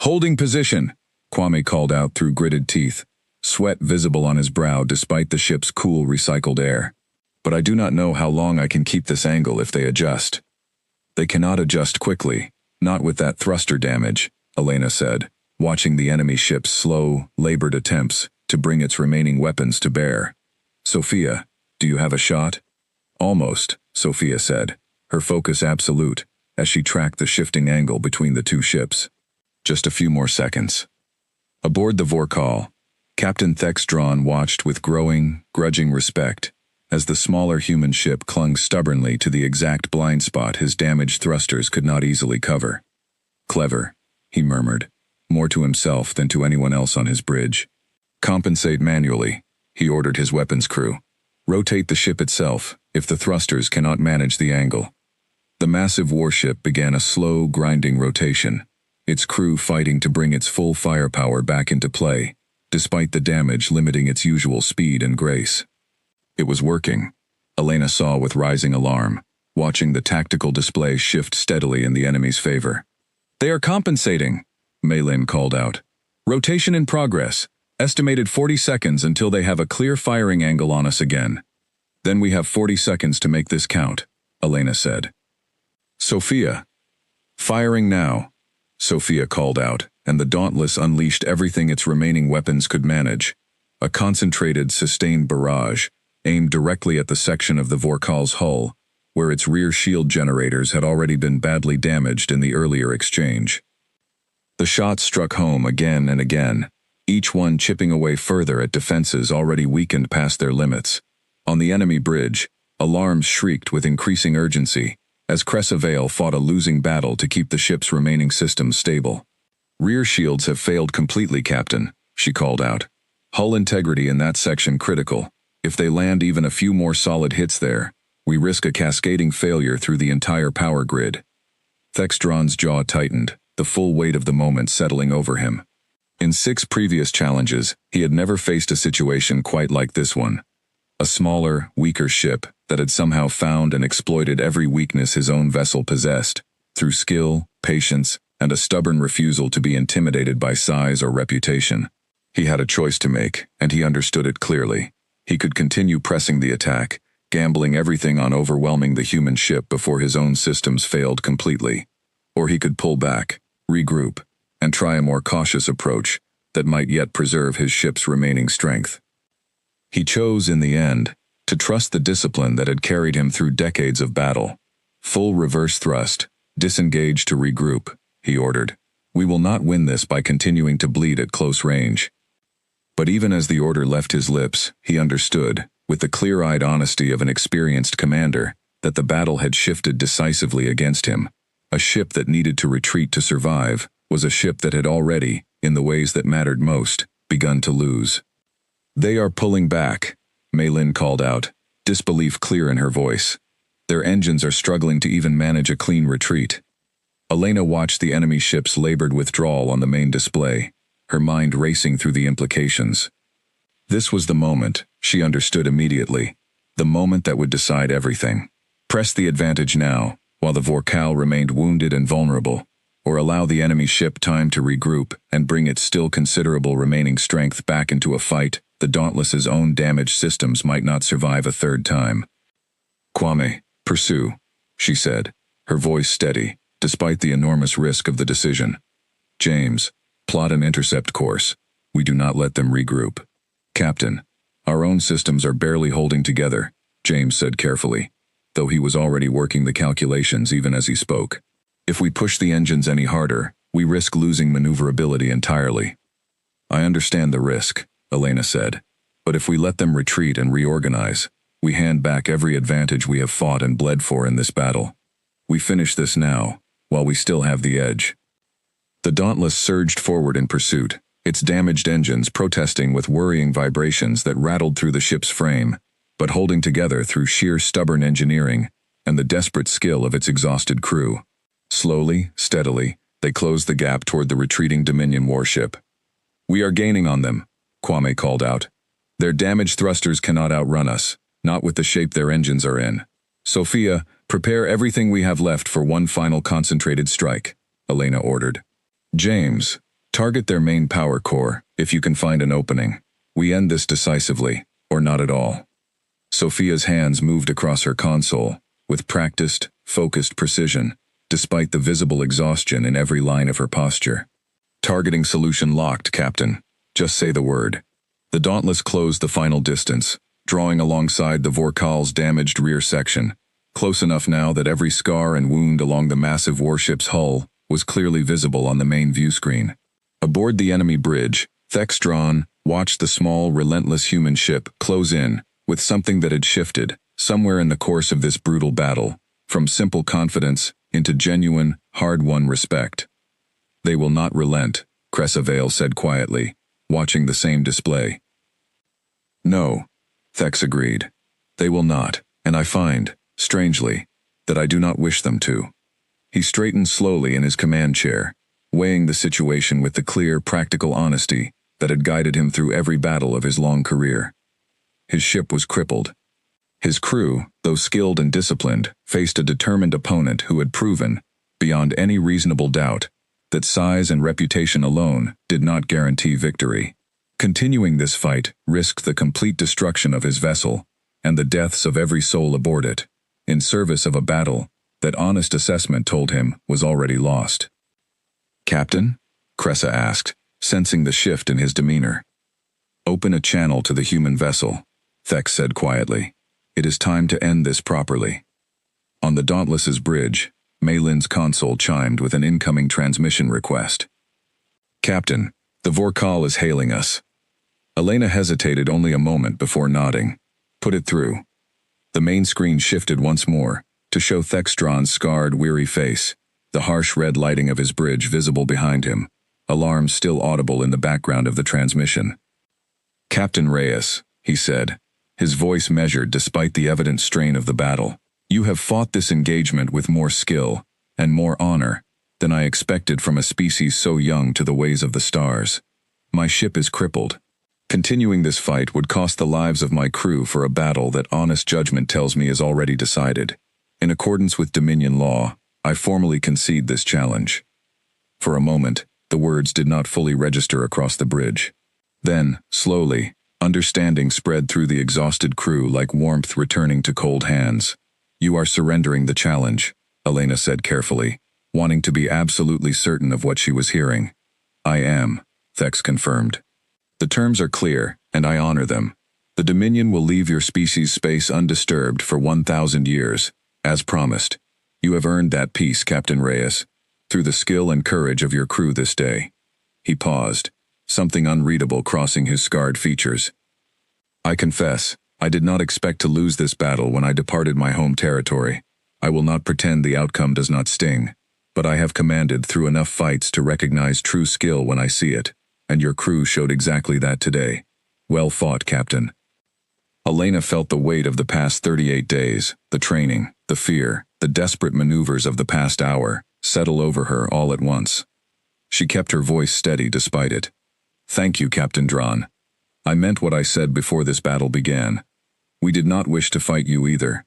Holding position, Kwame called out through gritted teeth, sweat visible on his brow despite the ship's cool recycled air. But I do not know how long I can keep this angle if they adjust. They cannot adjust quickly, not with that thruster damage, Elena said, watching the enemy ship's slow, labored attempts to bring its remaining weapons to bear. Sophia, do you have a shot? Almost, Sophia said, her focus absolute, as she tracked the shifting angle between the two ships. Just a few more seconds. Aboard the Vorkal, Captain Thexdron watched with growing, grudging respect as the smaller human ship clung stubbornly to the exact blind spot his damaged thrusters could not easily cover. Clever, he murmured, more to himself than to anyone else on his bridge. Compensate manually, he ordered his weapons crew. Rotate the ship itself, if the thrusters cannot manage the angle. The massive warship began a slow, grinding rotation, its crew fighting to bring its full firepower back into play, despite the damage limiting its usual speed and grace. It was working, Elena saw with rising alarm, watching the tactical display shift steadily in the enemy's favor. They are compensating, Maylin called out. Rotation in progress, estimated 40 seconds until they have a clear firing angle on us again. Then we have 40 seconds to make this count, Elena said. Sophia. Firing now, Sophia called out, and the Dauntless unleashed everything its remaining weapons could manage. A concentrated, sustained barrage, aimed directly at the section of the Vorkal's hull, where its rear shield generators had already been badly damaged in the earlier exchange. The shots struck home again and again, each one chipping away further at defenses already weakened past their limits. On the enemy bridge, alarms shrieked with increasing urgency, as Cressavale fought a losing battle to keep the ship's remaining systems stable. Rear shields have failed completely, Captain, she called out. Hull integrity in that section critical. If they land even a few more solid hits there, we risk a cascading failure through the entire power grid. Thexdron's jaw tightened, the full weight of the moment settling over him. In 6 previous challenges, he had never faced a situation quite like this one. A smaller, weaker ship that had somehow found and exploited every weakness his own vessel possessed, through skill, patience, and a stubborn refusal to be intimidated by size or reputation. He had a choice to make, and he understood it clearly. He could continue pressing the attack, gambling everything on overwhelming the human ship before his own systems failed completely. Or he could pull back, regroup, and try a more cautious approach that might yet preserve his ship's remaining strength. He chose, in the end, to trust the discipline that had carried him through decades of battle. Full reverse thrust, disengage to regroup, he ordered. We will not win this by continuing to bleed at close range. But even as the order left his lips, he understood, with the clear-eyed honesty of an experienced commander, that the battle had shifted decisively against him. A ship that needed to retreat to survive was a ship that had already, in the ways that mattered most, begun to lose. They are pulling back, Maylin called out, disbelief clear in her voice. Their engines are struggling to even manage a clean retreat. Elena watched the enemy ship's labored withdrawal on the main display, her mind racing through the implications. This was the moment, she understood immediately, the moment that would decide everything. Press the advantage now, while the Vorkal remained wounded and vulnerable, or allow the enemy ship time to regroup and bring its still considerable remaining strength back into a fight the Dauntless's own damaged systems might not survive a third time. Kwame, pursue, she said, her voice steady, despite the enormous risk of the decision. James, plot an intercept course. We do not let them regroup. Captain, our own systems are barely holding together, James said carefully, though he was already working the calculations even as he spoke. If we push the engines any harder, we risk losing maneuverability entirely. I understand the risk, Elena said, but if we let them retreat and reorganize, we hand back every advantage we have fought and bled for in this battle. We finish this now, while we still have the edge. The Dauntless surged forward in pursuit, its damaged engines protesting with worrying vibrations that rattled through the ship's frame, but holding together through sheer stubborn engineering and the desperate skill of its exhausted crew. Slowly, steadily, they closed the gap toward the retreating Dominion warship. We are gaining on them, Kwame called out. Their damaged thrusters cannot outrun us, not with the shape their engines are in. Sophia, prepare everything we have left for one final concentrated strike, Elena ordered. James, Target their main power core, if you can find an opening. We end this decisively, or not at all. Sophia's hands moved across her console, with practiced, focused precision, despite the visible exhaustion in every line of her posture. Targeting solution locked, Captain. Just say the word. The Dauntless closed the final distance, drawing alongside the Vorkal's damaged rear section, close enough now that every scar and wound along the massive warship's hull was clearly visible on the main view screen. Aboard the enemy bridge, Thexdron watched the small, relentless human ship close in with something that had shifted, somewhere in the course of this brutal battle, from simple confidence into genuine, hard-won respect. They will not relent, Cressavale said quietly, watching the same display. No, Thex agreed. They will not, and I find, strangely, that I do not wish them to. He straightened slowly in his command chair, weighing the situation with the clear, practical honesty that had guided him through every battle of his long career. His ship was crippled. His crew, though skilled and disciplined, faced a determined opponent who had proven, beyond any reasonable doubt, that size and reputation alone did not guarantee victory. Continuing this fight risked the complete destruction of his vessel and the deaths of every soul aboard it, in service of a battle that honest assessment told him was already lost. Captain? Cressa asked, sensing the shift in his demeanor. Open a channel to the human vessel, Thex said quietly. It is time to end this properly. On the Dauntless's bridge, Maylin's console chimed with an incoming transmission request. Captain, the Vorkal is hailing us. Elena hesitated only a moment before nodding. Put it through. The main screen shifted once more, to show Thexdron's scarred, weary face, the harsh red lighting of his bridge visible behind him, alarms still audible in the background of the transmission. Captain Reyes, he said, his voice measured despite the evident strain of the battle. You have fought this engagement with more skill and more honor than I expected from a species so young to the ways of the stars. My ship is crippled. Continuing this fight would cost the lives of my crew for a battle that honest judgment tells me is already decided. In accordance with Dominion law, I formally concede this challenge. For a moment, the words did not fully register across the bridge. Then, slowly, understanding spread through the exhausted crew like warmth returning to cold hands. You are surrendering the challenge, Elena said carefully, wanting to be absolutely certain of what she was hearing. I am, Thex confirmed. The terms are clear, and I honor them. The Dominion will leave your species' space undisturbed for 1,000 years, as promised. You have earned that peace, Captain Reyes, through the skill and courage of your crew this day. He paused, something unreadable crossing his scarred features. I confess, I did not expect to lose this battle when I departed my home territory. I will not pretend the outcome does not sting, but I have commanded through enough fights to recognize true skill when I see it, and your crew showed exactly that today. Well fought, Captain. Elena felt the weight of the past 38 days, the training, the fear, the desperate maneuvers of the past hour, settle over her all at once. She kept her voice steady despite it. Thank you, Captain Dron. I meant what I said before this battle began. We did not wish to fight you either.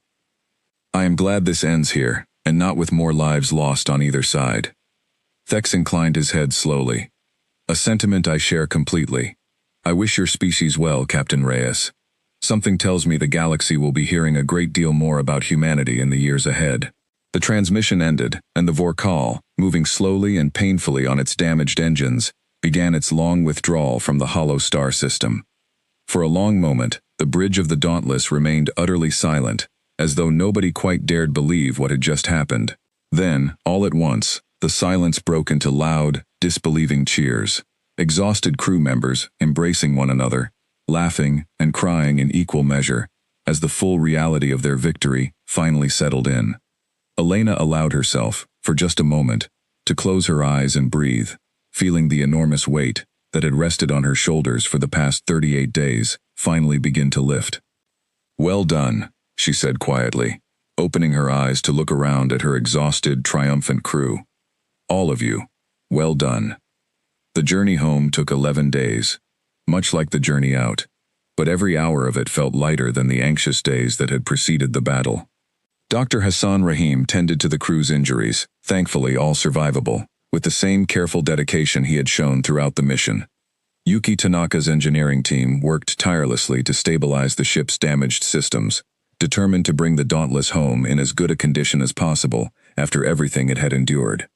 I am glad this ends here, and not with more lives lost on either side. Thex inclined his head slowly. A sentiment I share completely. I wish your species well, Captain Reyes. Something tells me the galaxy will be hearing a great deal more about humanity in the years ahead. The transmission ended, and the Vorkal, moving slowly and painfully on its damaged engines, began its long withdrawal from the hollow star system. For a long moment, the bridge of the Dauntless remained utterly silent, as though nobody quite dared believe what had just happened. Then, all at once, the silence broke into loud, disbelieving cheers. Exhausted crew members embracing one another, laughing and crying in equal measure, as the full reality of their victory finally settled in. Elena allowed herself, for just a moment, to close her eyes and breathe, feeling the enormous weight that had rested on her shoulders for the past 38 days finally begin to lift. Well done, she said quietly, opening her eyes to look around at her exhausted, triumphant crew. All of you, well done. The journey home took 11 days, much like the journey out, but every hour of it felt lighter than the anxious days that had preceded the battle. Dr. Hassan Rahim tended to the crew's injuries, thankfully all survivable, with the same careful dedication he had shown throughout the mission. Yuki Tanaka's engineering team worked tirelessly to stabilize the ship's damaged systems, determined to bring the Dauntless home in as good a condition as possible after everything it had endured.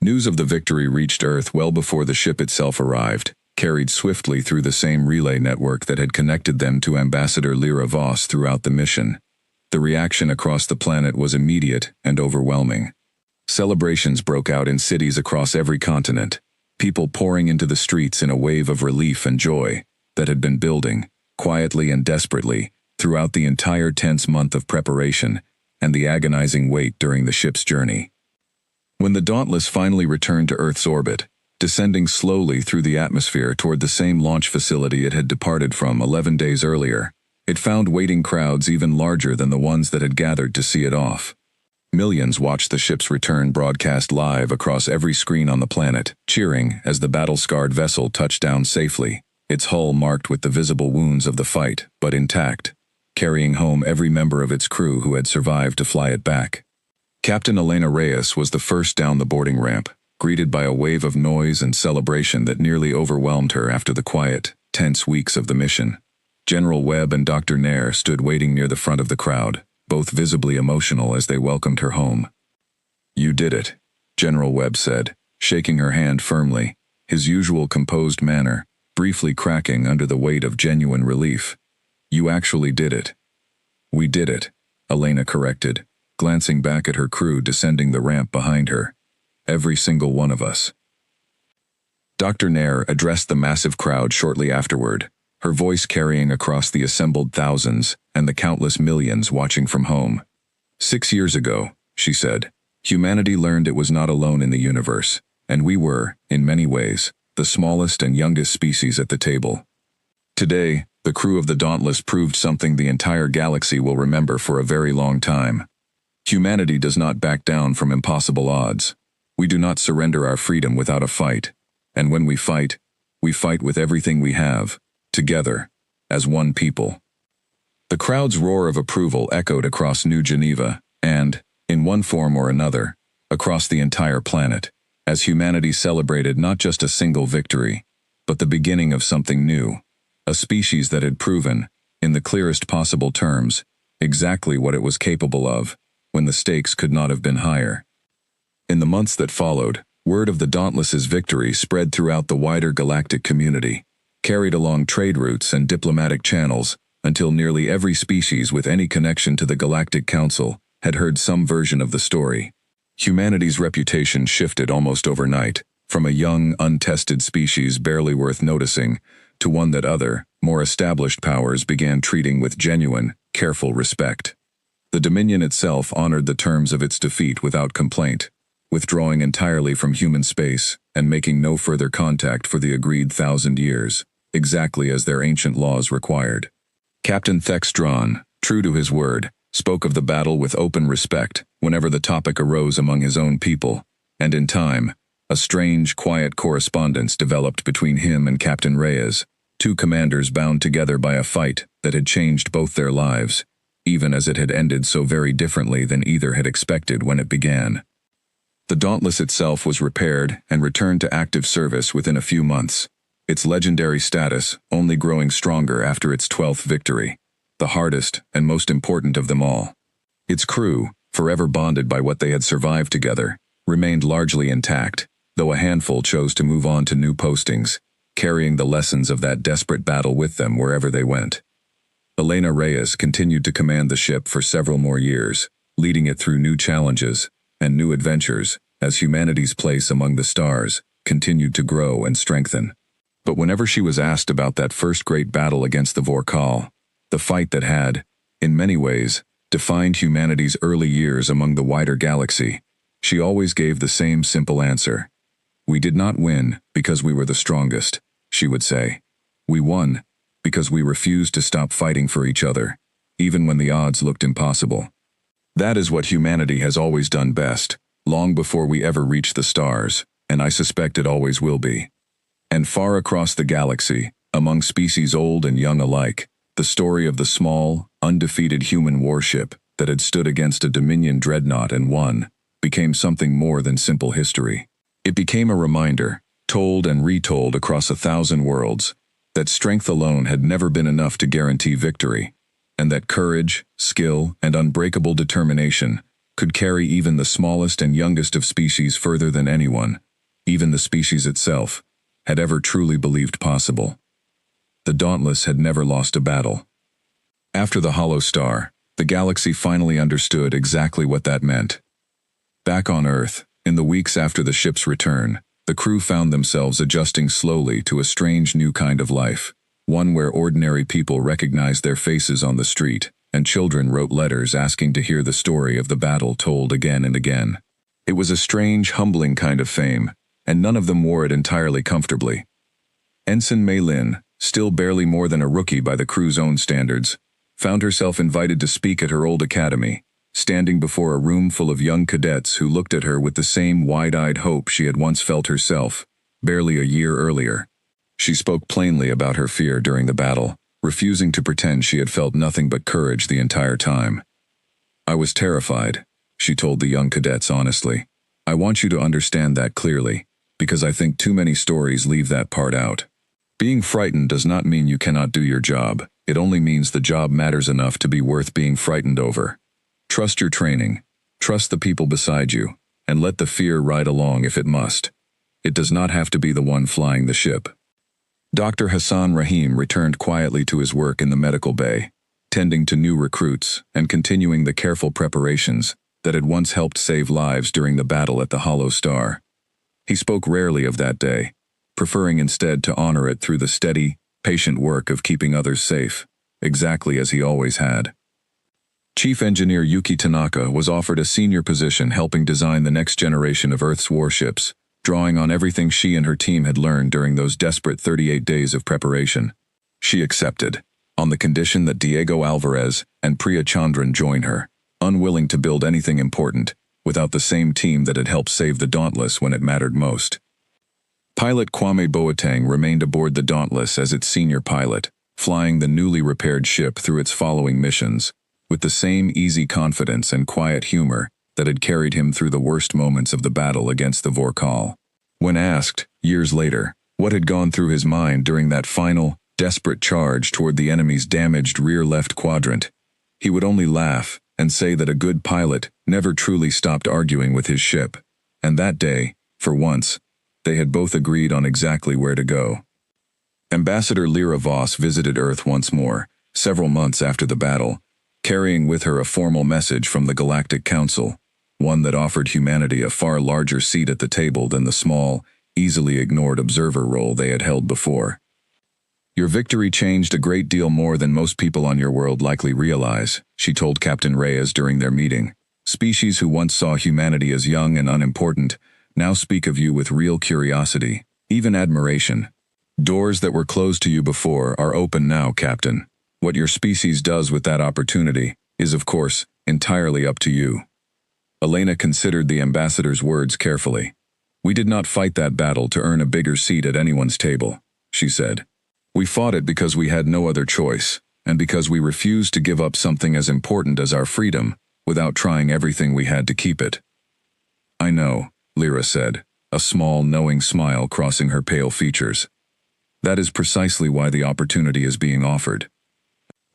News of the victory reached Earth well before the ship itself arrived, carried swiftly through the same relay network that had connected them to Ambassador Lyra Voss throughout the mission. The reaction across the planet was immediate and overwhelming. Celebrations broke out in cities across every continent, people pouring into the streets in a wave of relief and joy that had been building, quietly and desperately, throughout the entire tense month of preparation and the agonizing wait during the ship's journey. When the Dauntless finally returned to Earth's orbit, descending slowly through the atmosphere toward the same launch facility it had departed from 11 days earlier, it found waiting crowds even larger than the ones that had gathered to see it off. Millions watched the ship's return broadcast live across every screen on the planet, cheering as the battle-scarred vessel touched down safely, its hull marked with the visible wounds of the fight, but intact, carrying home every member of its crew who had survived to fly it back. Captain Elena Reyes was the first down the boarding ramp, greeted by a wave of noise and celebration that nearly overwhelmed her after the quiet, tense weeks of the mission. General Webb and Dr. Nair stood waiting near the front of the crowd, both visibly emotional as they welcomed her home. "You did it," General Webb said, shaking her hand firmly, his usual composed manner briefly cracking under the weight of genuine relief. "You actually did it." "We did it," Elena corrected, glancing back at her crew descending the ramp behind her. "Every single one of us." Dr. Nair addressed the massive crowd shortly afterward, her voice carrying across the assembled thousands and the countless millions watching from home. "6 years ago," she said, "humanity learned it was not alone in the universe, and we were, in many ways, the smallest and youngest species at the table. Today, the crew of the Dauntless proved something the entire galaxy will remember for a very long time. Humanity does not back down from impossible odds. We do not surrender our freedom without a fight, and when we fight with everything we have, together, as one people." The crowd's roar of approval echoed across New Geneva and, in one form or another, across the entire planet, as humanity celebrated not just a single victory, but the beginning of something new, a species that had proven, in the clearest possible terms, exactly what it was capable of, when the stakes could not have been higher. In the months that followed, word of the Dauntless's victory spread throughout the wider galactic community, carried along trade routes and diplomatic channels, until nearly every species with any connection to the Galactic Council had heard some version of the story. Humanity's reputation shifted almost overnight, from a young, untested species barely worth noticing, to one that other, more established powers began treating with genuine, careful respect. The Dominion itself honored the terms of its defeat without complaint, withdrawing entirely from human space and making no further contact for the agreed 1,000 years, exactly as their ancient laws required. Captain Thextron, true to his word, spoke of the battle with open respect whenever the topic arose among his own people, and in time, a strange, quiet correspondence developed between him and Captain Reyes, two commanders bound together by a fight that had changed both their lives, even as it had ended so very differently than either had expected when it began. The Dauntless itself was repaired and returned to active service within a few months, its legendary status only growing stronger after its 12th victory, the hardest and most important of them all. Its crew, forever bonded by what they had survived together, remained largely intact, though a handful chose to move on to new postings, carrying the lessons of that desperate battle with them wherever they went. Elena Reyes continued to command the ship for several more years, leading it through new challenges and new adventures as humanity's place among the stars continued to grow and strengthen. But whenever she was asked about that first great battle against the Vorkal, the fight that had, in many ways, defined humanity's early years among the wider galaxy, she always gave the same simple answer. "We did not win because we were the strongest," she would say. "We won because we refused to stop fighting for each other, even when the odds looked impossible." That is what humanity has always done best, long before we ever reached the stars, and I suspect it always will be. And far across the galaxy, among species old and young alike, the story of the small, undefeated human warship that had stood against a Dominion dreadnought and won became something more than simple history. It became a reminder, told and retold across 1,000 worlds, that strength alone had never been enough to guarantee victory, and that courage, skill, and unbreakable determination could carry even the smallest and youngest of species further than anyone, even the species itself, had ever truly believed possible. The Dauntless had never lost a battle. After the Hollow Star, the galaxy finally understood exactly what that meant. Back on Earth, in the weeks after the ship's return, the crew found themselves adjusting slowly to a strange new kind of life, one where ordinary people recognized their faces on the street, and children wrote letters asking to hear the story of the battle told again and again. It was a strange, humbling kind of fame, and none of them wore it entirely comfortably. Ensign Mei Lin, still barely more than a rookie by the crew's own standards, found herself invited to speak at her old academy, standing before a room full of young cadets who looked at her with the same wide-eyed hope she had once felt herself, barely a year earlier. She spoke plainly about her fear during the battle, refusing to pretend she had felt nothing but courage the entire time. "I was terrified," she told the young cadets honestly. "I want you to understand that clearly, because I think too many stories leave that part out. Being frightened does not mean you cannot do your job. It only means the job matters enough to be worth being frightened over. Trust your training, trust the people beside you, and let the fear ride along if it must. It does not have to be the one flying the ship." Dr. Hassan Rahim returned quietly to his work in the medical bay, tending to new recruits and continuing the careful preparations that had once helped save lives during the battle at the Hollow Star. He spoke rarely of that day, preferring instead to honor it through the steady, patient work of keeping others safe, exactly as he always had. Chief Engineer Yuki Tanaka was offered a senior position helping design the next generation of Earth's warships, drawing on everything she and her team had learned during those desperate 38 days of preparation. She accepted, on the condition that Diego Alvarez and Priya Chandran join her, unwilling to build anything important without the same team that had helped save the Dauntless when it mattered most. Pilot Kwame Boateng remained aboard the Dauntless as its senior pilot, flying the newly repaired ship through its following missions, with the same easy confidence and quiet humor that had carried him through the worst moments of the battle against the Vorkal. When asked, years later, what had gone through his mind during that final, desperate charge toward the enemy's damaged rear left quadrant, he would only laugh and say that a good pilot never truly stopped arguing with his ship, and that day, for once, they had both agreed on exactly where to go. Ambassador Lyra Voss visited Earth once more, several months after the battle, carrying with her a formal message from the Galactic Council, one that offered humanity a far larger seat at the table than the small, easily ignored observer role they had held before. "Your victory changed a great deal more than most people on your world likely realize," she told Captain Reyes during their meeting. "Species who once saw humanity as young and unimportant now speak of you with real curiosity, even admiration. Doors that were closed to you before are open now, Captain. What your species does with that opportunity is, of course, entirely up to you." Elena considered the ambassador's words carefully. "We did not fight that battle to earn a bigger seat at anyone's table," she said. "We fought it because we had no other choice, and because we refused to give up something as important as our freedom without trying everything we had to keep it." "I know," Lyra said, a small, knowing smile crossing her pale features. "That is precisely why the opportunity is being offered.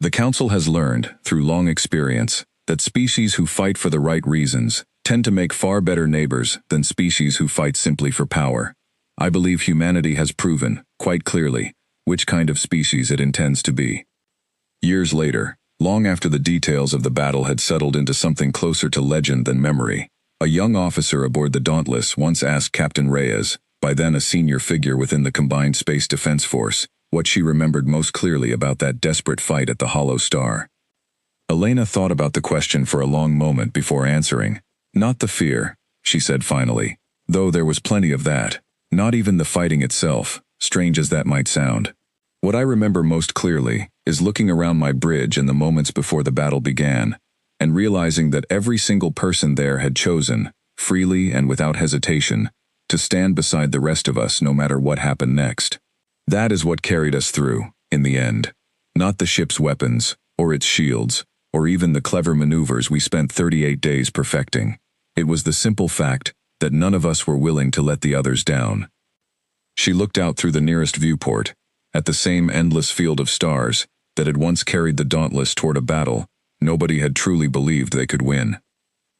The Council has learned, through long experience, that species who fight for the right reasons tend to make far better neighbors than species who fight simply for power. I believe humanity has proven, quite clearly, which kind of species it intends to be." Years later, long after the details of the battle had settled into something closer to legend than memory, a young officer aboard the Dauntless once asked Captain Reyes, by then a senior figure within the Combined Space Defense Force, what she remembered most clearly about that desperate fight at the Hollow Star. Elena thought about the question for a long moment before answering. "Not the fear," she said finally, "though there was plenty of that. Not even the fighting itself, strange as that might sound. What I remember most clearly is looking around my bridge in the moments before the battle began, and realizing that every single person there had chosen, freely and without hesitation, to stand beside the rest of us no matter what happened next. That is what carried us through, in the end. Not the ship's weapons, or its shields, or even the clever maneuvers we spent 38 days perfecting. It was the simple fact that none of us were willing to let the others down. She looked out through the nearest viewport, at the same endless field of stars that had once carried the Dauntless toward a battle nobody had truly believed they could win.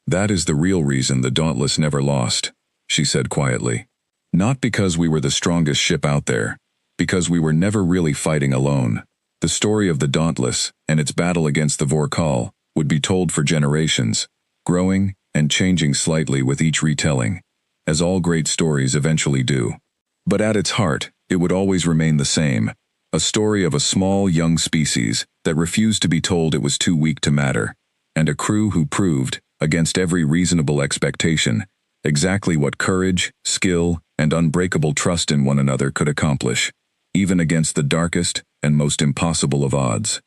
"That is the real reason the Dauntless never lost," she said quietly. "Not because we were the strongest ship out there, because we were never really fighting alone. The story of the Dauntless and its battle against the Vorkal would be told for generations, growing and changing slightly with each retelling, as all great stories eventually do. But at its heart, it would always remain the same, a story of a small young species that refused to be told it was too weak to matter, and a crew who proved, against every reasonable expectation, exactly what courage, skill, and unbreakable trust in one another could accomplish, even against the darkest and most impossible of odds."